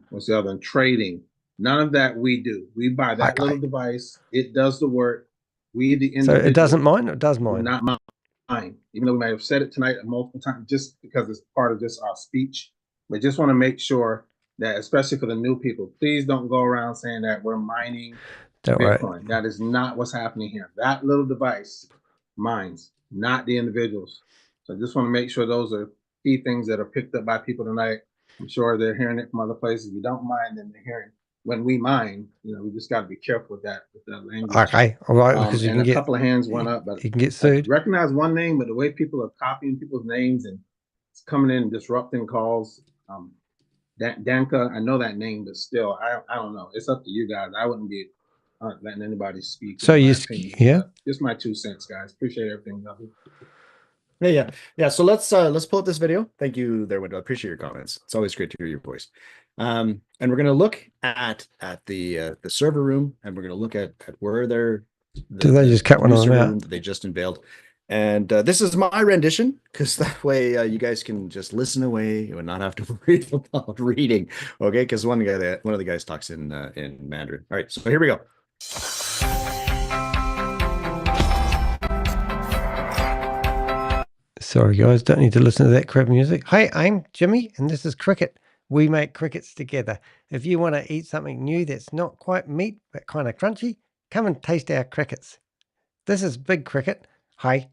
F: what's the other one? Trading. None of that we do. We buy that little device. It does the work. We, the
A: So
F: individual,
A: it doesn't mine, or it does
F: do
A: mine?
F: not mine. Even though we might have said it tonight multiple times, just because it's part of just our speech. We just want to make sure that, especially for the new people, please don't go around saying that we're mining Bitcoin. That is not what's happening here. That little device mines, not the individuals. So I just want to make sure those are key things that are picked up by people tonight. I'm sure they're hearing it from other places. If you don't mind, then they're hearing. When we mine, we just got to be careful with that language.
A: Okay, all right, because you
F: and
A: can get,
F: couple of hands went up, but
A: you can get sued.
F: I recognize one name, but the way people are copying people's names and it's coming in and disrupting calls. Danka, I know that name, but still, I don't know. It's up to you guys. I wouldn't be letting anybody speak.
A: So
F: Just my 2 cents, guys. Appreciate everything.
B: Yeah. So let's pull up this video. Thank you there, Wendell. I appreciate your comments. It's always great to hear your voice. And we're going to look at the server room, and we're going to look at where they're.
A: Do they just cut one of them out?
B: That they just unveiled. And this is my rendition, because that way you guys can just listen away and not have to worry about reading. Okay, because one of the guys talks in Mandarin. All right, so here we go.
A: Sorry, guys, don't need to listen to that crap music. Hey, I'm Jimmy, and this is Cricket. We make crickets together. If you want to eat something new that's not quite meat, but kind of crunchy, come and taste our crickets. This is Big Cricket. Hi.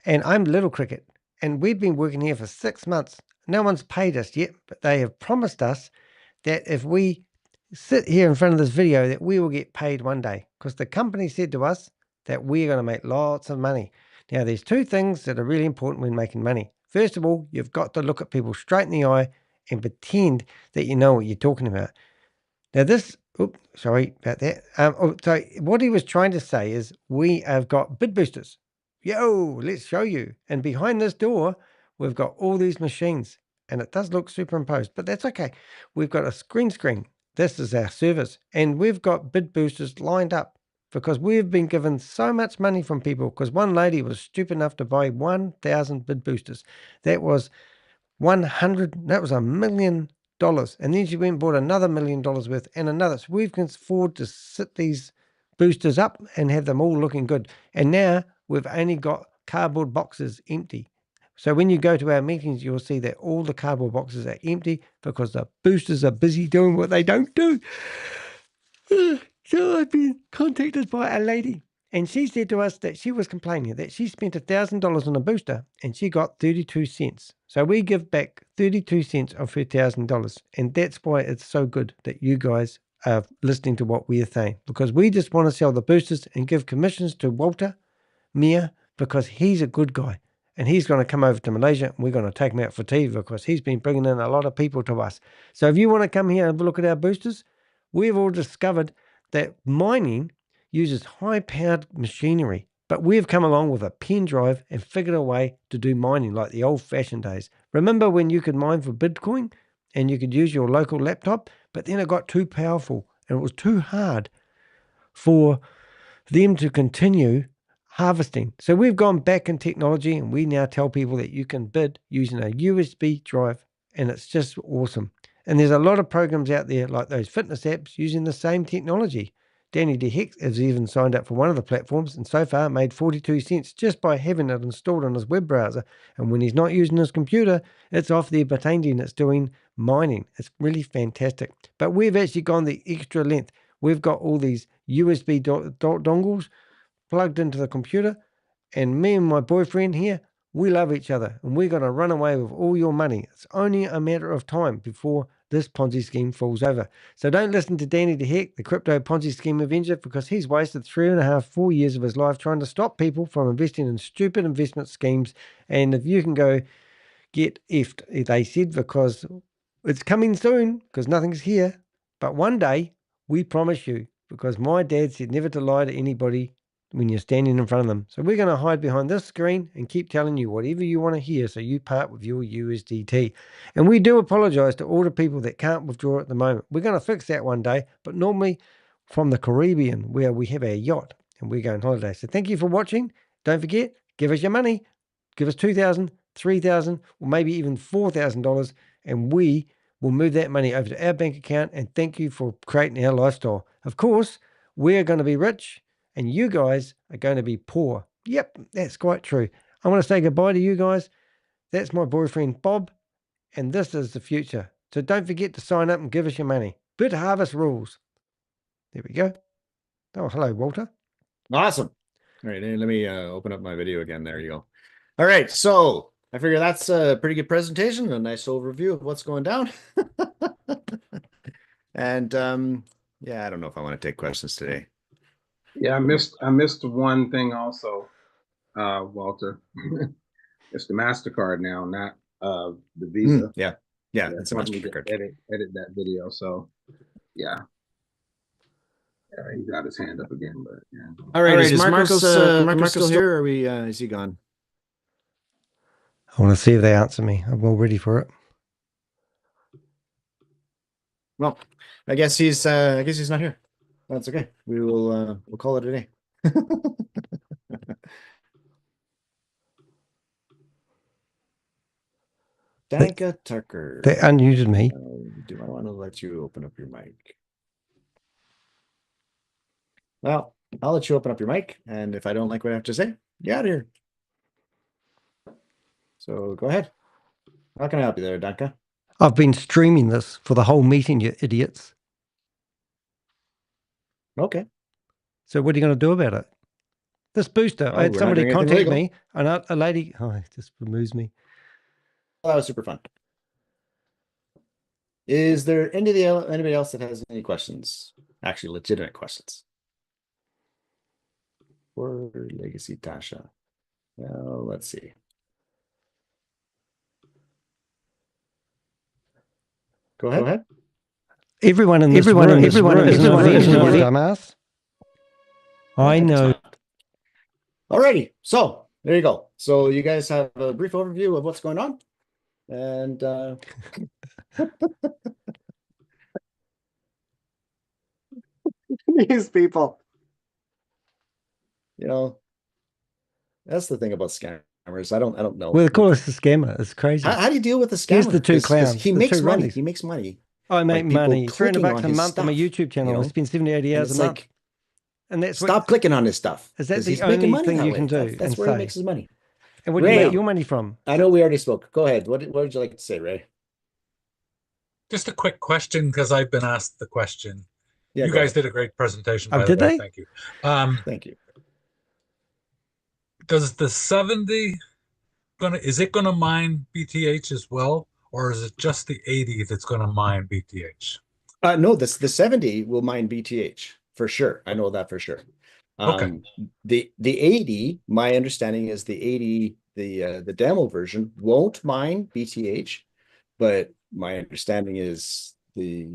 A: And I'm Little Cricket. And we've been working here for 6 months. No one's paid us yet, but they have promised us that if we sit here in front of this video, that we will get paid one day. Because the company said to us that we're going to make lots of money. Now, there's 2 things that are really important when making money. First of all, you've got to look at people straight in the eye and pretend that you know what you're talking about. Now, sorry about that. So what he was trying to say is we have got BitBoosters. Yo, let's show you. And behind this door, we've got all these machines. And it does look superimposed, but that's okay. We've got a screen. This is our servers. And we've got BitBoosters lined up, because we've been given so much money from people, because one lady was stupid enough to buy 1,000 BitBoosters. That was $1 million. And then she went and bought another $1 million worth and another. So we can afford to sit these boosters up and have them all looking good. And now we've only got cardboard boxes empty. So when you go to our meetings, you'll see that all the cardboard boxes are empty because the boosters are busy doing what they don't do. So I've been contacted by a lady, and she said to us that she was complaining that she spent $1,000 on a booster and she got 32 cents. So we give back 32 cents of her $1,000. And that's why it's so good that you guys are listening to what we are saying, because we just want to sell the boosters and give commissions to Walter Meyer, because he's a good guy. And he's going to come over to Malaysia, and we're going to take him out for tea, because he's been bringing in a lot of people to us. So if you want to come here and look at our boosters, we've all discovered that mining uses high-powered machinery, but we've come along with a pen drive and figured a way to do mining like the old-fashioned days. Remember when you could mine for Bitcoin and you could use your local laptop, but then it got too powerful and it was too hard for them to continue harvesting. So we've gone back in technology, and we now tell people that you can bid using a USB drive, and it's just awesome. And there's a lot of programs out there like those fitness apps using the same technology. Danny de Hek has even signed up for one of the platforms, and so far made 42 cents just by having it installed on his web browser. And when he's not using his computer, it's off there pretending it's doing mining. It's really fantastic. But we've actually gone the extra length. We've got all these USB dongles plugged into the computer, and me and my boyfriend here, we love each other, and we're going to run away with all your money. It's only a matter of time before this Ponzi scheme falls over. So don't listen to Danny de Hek, the Crypto Ponzi Scheme Avenger, because he's wasted 4 years of his life trying to stop people from investing in stupid investment schemes. And if you can go get effed, they said, because it's coming soon, because nothing's here. But one day, we promise you, because my dad said never to lie to anybody when you're standing in front of them. So we're going to hide behind this screen and keep telling you whatever you want to hear, so you part with your USDT. And we do apologize to all the people that can't withdraw at the moment. We're going to fix that one day, but normally from the Caribbean, where we have our yacht and we go on holiday. So thank you for watching. Don't forget, give us your money. Give us $2,000, $3,000, or maybe even $4,000, and we we'll move that money over to our bank account, and thank you for creating our lifestyle. Of course, we're going to be rich, and you guys are going to be poor. Yep, that's quite true. I want to say goodbye to you guys. That's my boyfriend, Bob, and this is the future. So don't forget to sign up and give us your money. BitHarvest rules. There we go. Oh, hello, Walter.
B: Awesome. All right, let me open up my video again. There you go. All right, so I figure that's a pretty good presentation, a nice overview of what's going down. And yeah, I don't know if I want to take questions today.
F: Yeah, I missed one thing also, Walter. It's the MasterCard now, not the Visa.
B: Yeah, it's a MasterCard.
F: Edit that video. So yeah. He got his hand up again, but yeah.
B: All right, is Marcos still here, or are we? Is he gone?
A: I want to see if they answer me. I'm all ready for it.
B: Well, I guess he's not here. That's okay. We'll call it a day. Danka Tucker.
A: They unmuted me.
B: Do I want to let you open up your mic? Well, I'll let you open up your mic, and if I don't like what I have to say, get out of here. So go ahead. How can I help you there, Danka?
A: I've been streaming this for the whole meeting, you idiots.
B: Okay.
A: So what are you going to do about it? This booster, I had somebody contact me, and a lady, it just removes me.
B: Well, that was super fun. Is there anybody else that has any questions? Actually, legitimate questions. For Legacy Tasha. Well, let's see. Go ahead.
A: Everyone in this room is an dumbass. I know.
B: Alrighty, so there you go. So you guys have a brief overview of what's going on, and
E: these people.
B: You know, that's the thing about scammers. I don't know.
A: Well, of course, the scammer. It's crazy.
B: How do you deal with the scammer?
A: Here's the two clowns.
B: He makes money. He makes money.
A: I make money. $300 a month
B: stuff,
A: on my YouTube channel. I spend 70, 80 hours a month.
B: And that's stop clicking on his stuff.
A: Is that the only thing you can do?
B: That's where he makes his money.
A: And where do you make your money from?
B: I know we already spoke. Go ahead. What would you like to say, Ray?
C: Just a quick question, because I've been asked the question.
B: Yeah,
C: you guys did a great presentation.
A: Did they?
C: Thank you.
B: Thank you.
C: Does the 70 is it gonna mine BTH as well, or is it just the 80 that's gonna mine BTH?
B: No, the 70 will mine BTH for sure. I know that for sure.
C: Okay.
B: The 80, my understanding is the 80, the demo version won't mine BTH, but my understanding is the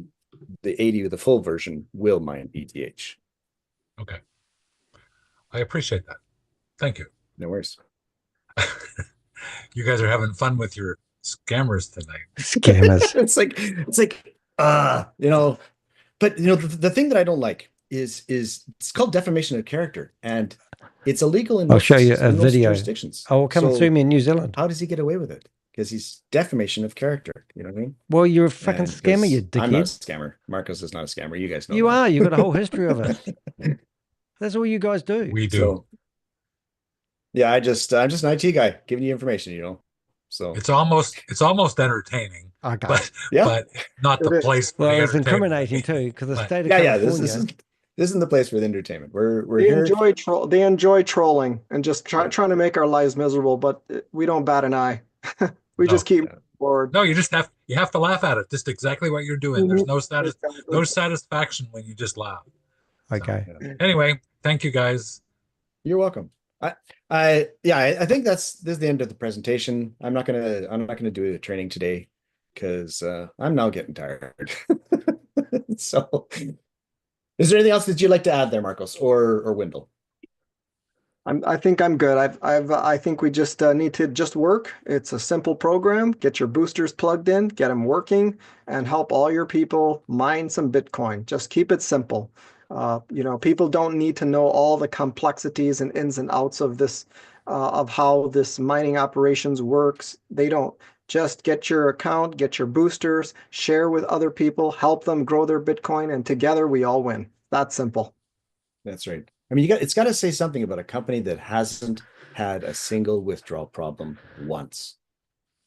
B: 80 with the full version will mine BTH.
C: Okay. I appreciate that. Thank you.
B: No worries.
C: You guys are having fun with your scammers tonight.
A: Scammers.
B: it's like you know, but you know the thing that I don't like is it's called defamation of character, and it's illegal in
A: I'll show you a
B: most
A: video.
B: jurisdictions.
A: Oh, come through me in New Zealand.
B: How does he get away with it? Because he's defamation of character. You know what I mean?
A: Well, you're a fucking scammer, you dickhead.
B: I'm not a scammer. Marcos is not a scammer. You guys know.
A: You
B: that.
A: are. You've got a whole history of it. That's all you guys do.
C: We do.
B: So, yeah, I'm just an IT guy giving you information, you know. So
C: it's almost entertaining,
A: okay.
C: but not the place.
A: Well, it's incriminating too, because the state of California.
B: This isn't the place for the entertainment. We're
E: they
B: here.
E: They enjoy trolling and just trying to make our lives miserable, but we don't bat an eye. We just keep forward.
C: No, you have to laugh at it. Just exactly what you're doing. There's no satisfaction when you just laugh.
A: Okay.
C: So, anyway, thank you guys.
B: You're welcome. I think this is the end of the presentation. I'm not gonna do a training today because I'm now getting tired. So, is there anything else that you'd like to add there, Marcos or Wendell?
E: I think I'm good. I think we just need to just work. It's a simple program. Get your boosters plugged in, get them working, and help all your people mine some Bitcoin. Just keep it simple. People don't need to know all the complexities and ins and outs of this, of how this mining operations works. They don't. Just get your account, get your boosters, share with other people, help them grow their Bitcoin, and together we all win. That's simple.
B: That's right. I mean, it's got to say something about a company that hasn't had a single withdrawal problem once.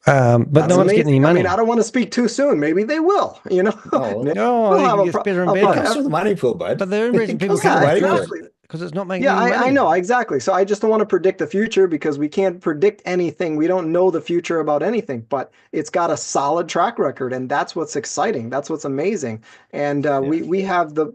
A: But
E: That's
A: no one's
E: amazing.
A: getting any money.
E: I mean, I don't want to speak too soon. Maybe they will, you know.
B: Oh,
A: it gets better and better.
B: Comes to the money pool, bud.
A: But the only reason people
E: Yeah,
A: can't
E: exactly.
A: because it's not making
E: Yeah,
A: any money.
E: I know, exactly. So I just don't want to predict the future because we can't predict anything. We don't know the future about anything, but it's got a solid track record, and that's what's exciting. That's what's amazing. And we have the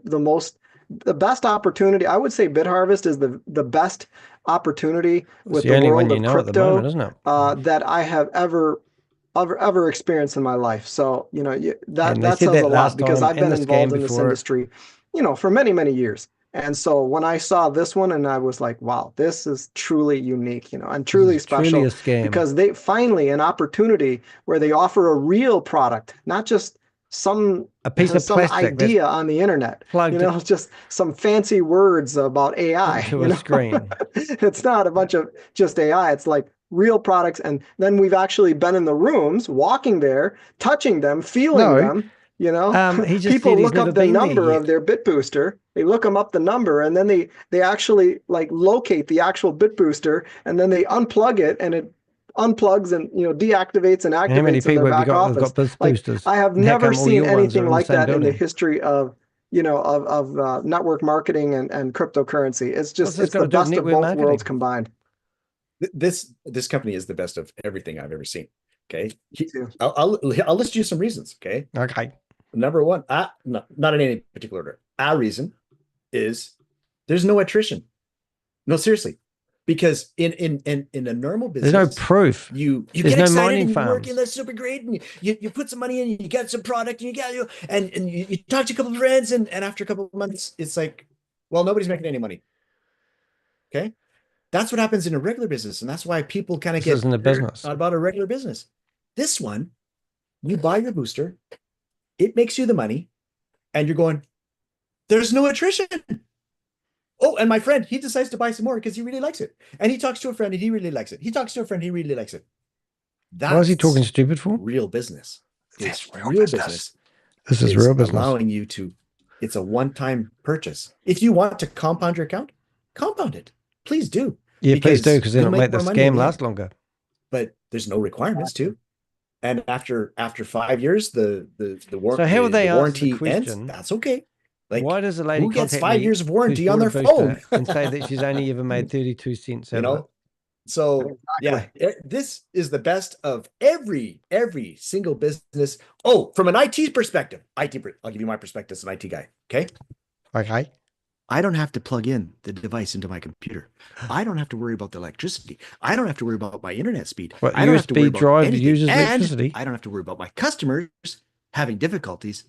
E: best opportunity. I would say BitHarvest is the best opportunity with the world of crypto that I have ever experienced in my life. So, you know, that says a lot because I've been involved in this industry, you know, for many, many years. And so when I saw this one and I was like, wow, this is truly unique, you know, and truly special
A: truly a scam.
E: because they finally an opportunity where they offer a real product, not just some idea on the internet, you know, just some fancy words about AI
A: to a screen.
E: It's not a bunch of just AI. It's like real products. And then we've actually been in the rooms, walking there, touching them, feeling them. You know, people look up the number of their BitBooster. They look them up the number, and then they actually like locate the actual BitBooster, and then they unplug it, and it unplugs and deactivates and activates.
A: How many people
E: in their
A: have you got?
E: back office.
A: BitBoosters?
E: I have never seen anything like that in the history of network marketing and cryptocurrency. It's just it's the best of both worlds combined.
B: This company is the best of everything I've ever seen. Okay, I'll list you some reasons. Okay. Number one, not in any particular order. Our reason is there's no attrition. No, seriously, because in a normal business,
A: there's no proof.
B: You
A: there's
B: get
A: no
B: excited
A: mining
B: and you
A: farms.
B: work and that's super great, and you put some money in, and you get some product, and you talk to a couple of friends, and after a couple of months, it's like, well, nobody's making any money. Okay, that's what happens in a regular business, and that's why people kind of get
A: in a business
B: about a regular business. This one, you buy your booster, it makes you the money, and you're going, there's no attrition. Oh, and my friend, he decides to buy some more because he really likes it. And he talks to a friend and he really likes it. He talks to a friend, he really likes it.
A: What is he talking stupid for?
B: Real business.
A: It's real business. This is
B: It's
A: real business.
B: allowing you to, it's a one-time purchase. If you want to compound your account, compound it. Please do.
A: Yeah, please do, because then it'll make the scam last longer.
B: But there's no requirements to. And after 5 years, the warranty,
A: so how would they
B: the warranty
A: answer the question,
B: ends. That's okay. Like,
A: why does a lady
B: who gets
A: contact
B: 5
A: me
B: years of warranty
A: who's
B: on their
A: bought a booster
B: phone
A: and say that she's only ever made 32 cents?
B: You know, so yeah, this is the best of every single business. Oh, from an IT perspective, I'll give you my perspective as an IT guy. Okay. I don't have to plug in the device into my computer. I don't have to worry about the electricity. I don't have to worry about my internet speed.
A: What,
B: I don't have to worry
A: USB drive
B: about
A: uses
B: and
A: electricity?
B: I don't have to worry about my customers having difficulties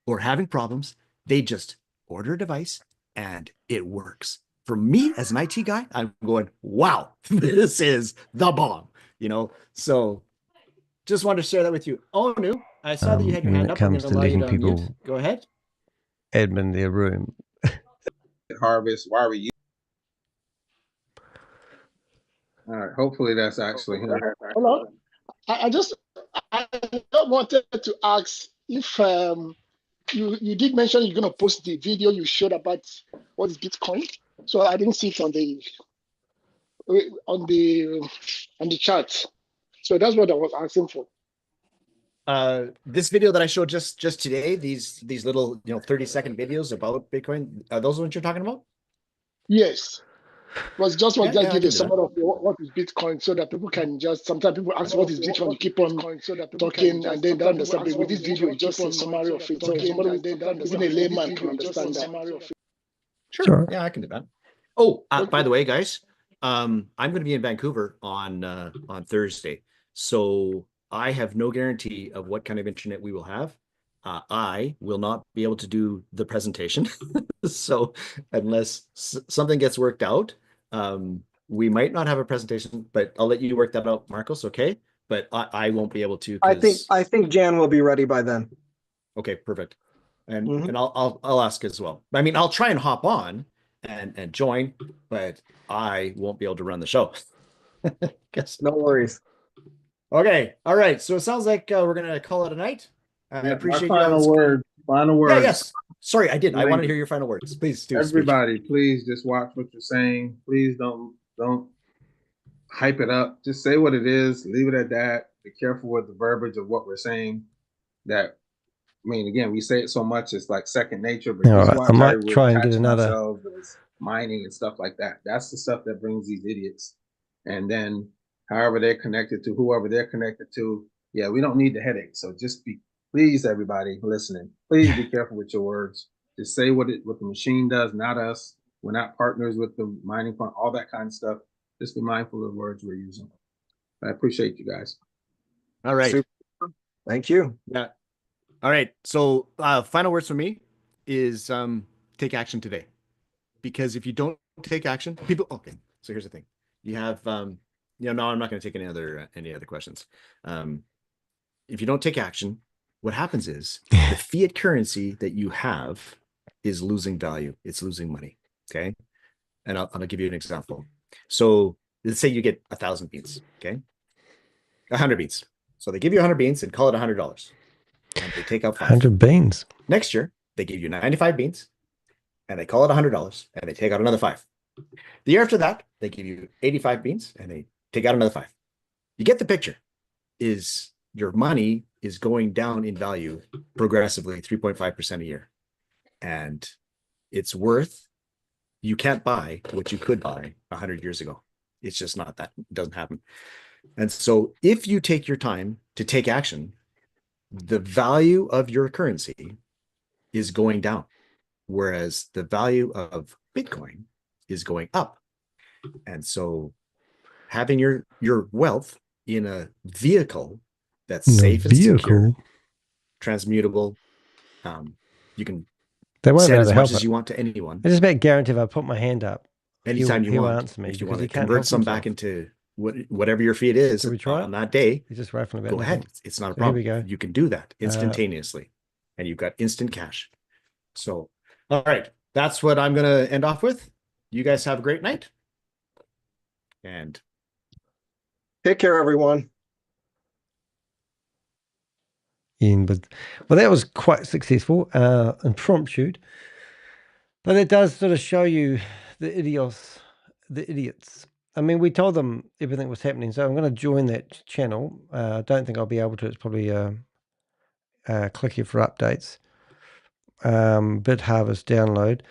B: or having problems. They just order a device and it works. For me as an IT guy, I'm going, wow, this is the bomb. You know, so just wanted to share that with you. Oh, no, I saw that you had your hand up.
A: When it comes to letting people
B: go ahead.
A: Admin their room.
F: Harvest, why were you? All right, hopefully that's actually him.
O: Hello. I just wanted to ask if you did mention you're going to post the video you showed about what is Bitcoin. So I didn't see it on the chat. So that's what I was asking for.
B: This video that I showed just today, these little 30-second videos about Bitcoin, are those the ones you're talking about?
O: Yes. Was just want to give a summary of what is Bitcoin so that people can just, sometimes people ask what is Bitcoin, you keep on talking and then don't understand. With this video, it's just a summary of it. So somebody even a layman can understand that.
B: Sure. Yeah, I can do that. Oh, by the way, guys, I'm going to be in Vancouver on Thursday. So I have no guarantee of what kind of internet we will have. I will not be able to do the presentation. So unless something gets worked out, we might not have a presentation, but I'll let you work that out, Marcos. Okay. But I won't be able to.
E: I think Jan will be ready by then.
B: Okay, perfect. And I'll ask as well. I mean, I'll try and hop on and join, but I won't be able to run the show.
E: No worries.
B: Okay. All right. So it sounds like we're gonna call it a night. I appreciate
F: my final
B: you.
F: word. Final
B: Yeah.
F: word.
B: Yes. Sorry, I did. I want to hear your final words. Please do.
F: Everybody, please just watch what you're saying. Please don't hype it up. Just say what it is. Leave it at that. Be careful with the verbiage of what we're saying. That, I mean, again, we say it so much, it's like second nature. But
A: All
F: just
A: right,
F: watch
A: I
F: how
A: might
F: we're
A: try and get
F: attaching
A: another.
F: ourselves as mining and stuff like that. That's the stuff that brings these idiots. And then, however they're connected to whoever they're connected to, yeah, we don't need the headache. So just be, please, everybody listening, please be careful with your words. Just say what the machine does, not us. We're not partners with the mining fund, all that kind of stuff. Just be mindful of the words we're using. I appreciate you guys.
B: All right.
E: Super. Thank you.
B: Yeah. All right. So final words from me is take action today. Because if you don't take action, people, okay. So here's the thing. You have no, I'm not going to take any other questions. If you don't take action, what happens is the fiat currency that you have is losing value. It's losing money. Okay. And I'll give you an example. So let's say you get 1,000 beans. Okay. 100 beans. So they give you 100 beans and call it $100. And they take out
A: 100 beans.
B: Next year, they give you 95 beans and they call it $100 and they take out another 5. The year after that, they give you 85 beans and they take out another 5. You get the picture. Is your money is going down in value progressively 3.5% a year. And it's worth, you can't buy what you could buy 100 years ago. It's just not that. It doesn't happen. And so if you take your time to take action, the value of your currency is going down, whereas the value of Bitcoin is going up. And so having your wealth in a vehicle that's safe and secure, transmutable, you can send as much as you want to anyone.
A: I just about guarantee if I put my hand up,
B: anytime you want.
A: Answer me,
B: if you want to convert some back into whatever your fiat is on that day,
A: he's just rifling about
B: go ahead. It's not a problem.
A: Here we go.
B: You can do that instantaneously, and you've got instant cash. So, all right, that's what I'm going to end off with. You guys have a great night, and
E: take care, everyone.
A: Well, that was quite successful and prompt, but it does sort of show you the idiots. I mean, we told them everything was happening, so I'm going to join that channel. I don't think I'll be able to. It's probably click here for updates. BitHarvest download.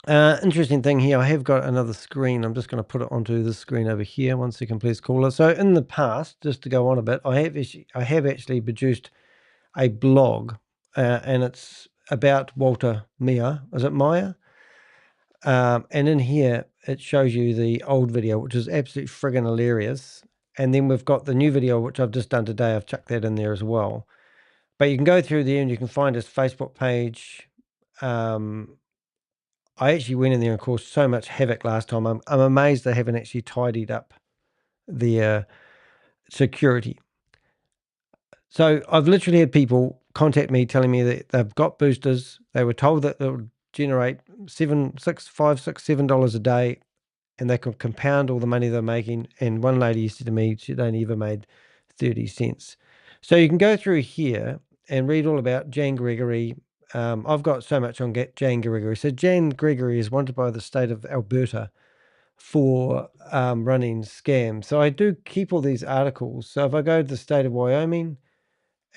A: Interesting thing here, I have got another screen. I'm just going to put it onto this screen over here. 1 second, please, caller. So in the past, just to go on a bit, I have actually produced a blog, and it's about Walter Meyer. Is it Meyer? And in here, it shows you the old video, which is absolutely friggin' hilarious. And then we've got the new video, which I've just done today. I've chucked that in there as well. But you can go through there and you can find his Facebook page. I actually went in there and caused so much havoc last time. I'm amazed they haven't actually tidied up their security. So I've literally had people contact me telling me that they've got boosters. They were told that it would generate $5, $6, $7 a day, and they could compound all the money they're making. And one lady said to me she'd only ever made 30 cents. So you can go through here and read all about Jane Gregory. I've got so much on Jane Gregory. So Jane Gregory is wanted by the state of Alberta for running scams. So I do keep all these articles. So if I go to the state of Wyoming,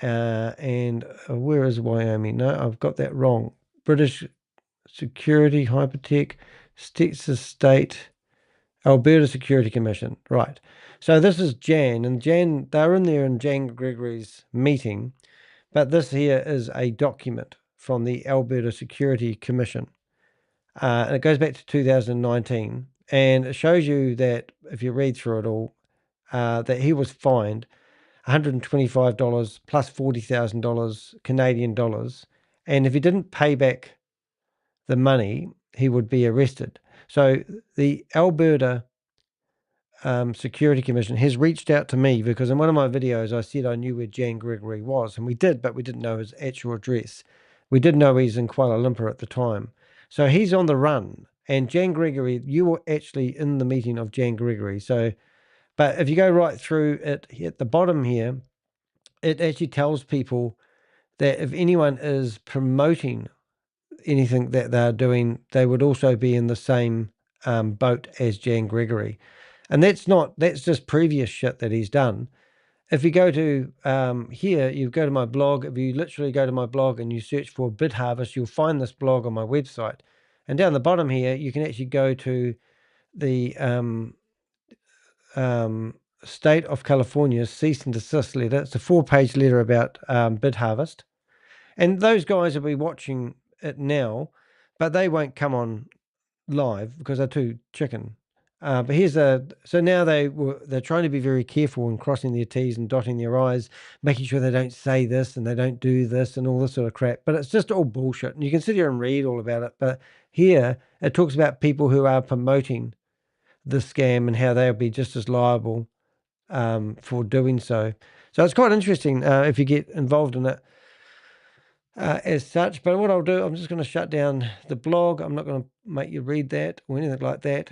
A: and where is Wyoming? No, I've got that wrong. British Security, Hypertech, Texas State, Alberta Security Commission. Right. So this is Jan, and Jan, they're in there in Jane Gregory's meeting, but this here is a document from the Alberta Security Commission. And it goes back to 2019, and it shows you that if you read through it all, that he was fined $125 plus $40,000 Canadian dollars. And if he didn't pay back the money, he would be arrested. So the Alberta Security Commission has reached out to me because in one of my videos I said I knew where Jan Gregory was, and we did, but we didn't know his actual address. We did know he's in Kuala Lumpur at the time. So he's on the run. And Jan Gregory, you were actually in the meeting of Jan Gregory. So But if you go right through it at the bottom here, it actually tells people that if anyone is promoting anything that they're doing, they would also be in the same boat as Jan Gregory. And that's just previous shit that he's done. If you go to here, you go to my blog. If you literally go to my blog and you search for BitHarvest, you'll find this blog on my website. And down the bottom here, you can actually go to the State of California's cease and desist letter. It's a 4-page letter about BitHarvest. And those guys will be watching it now, but they won't come on live because they're too chicken. But so now they're trying to be very careful in crossing their T's and dotting their I's, making sure they don't say this and they don't do this and all this sort of crap. But it's just all bullshit. And you can sit here and read all about it. But here it talks about people who are promoting the scam and how they'll be just as liable for doing so. So it's quite interesting if you get involved in it. As such, but what I'll do, I'm just going to shut down the blog. I'm not going to make you read that or anything like that.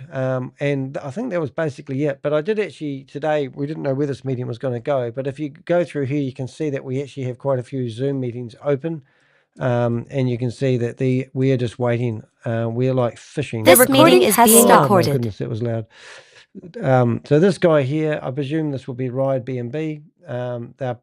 A: And I think that was basically it. But I did actually today, we didn't know where this meeting was going to go. But if you go through here, you can see that we actually have quite a few Zoom meetings open. And you can see that we're just waiting. We're like fishing.
J: This meeting has being
A: Oh
J: recorded.
A: my goodness, that was loud. So this guy here, I presume this will be Ride B&B. They're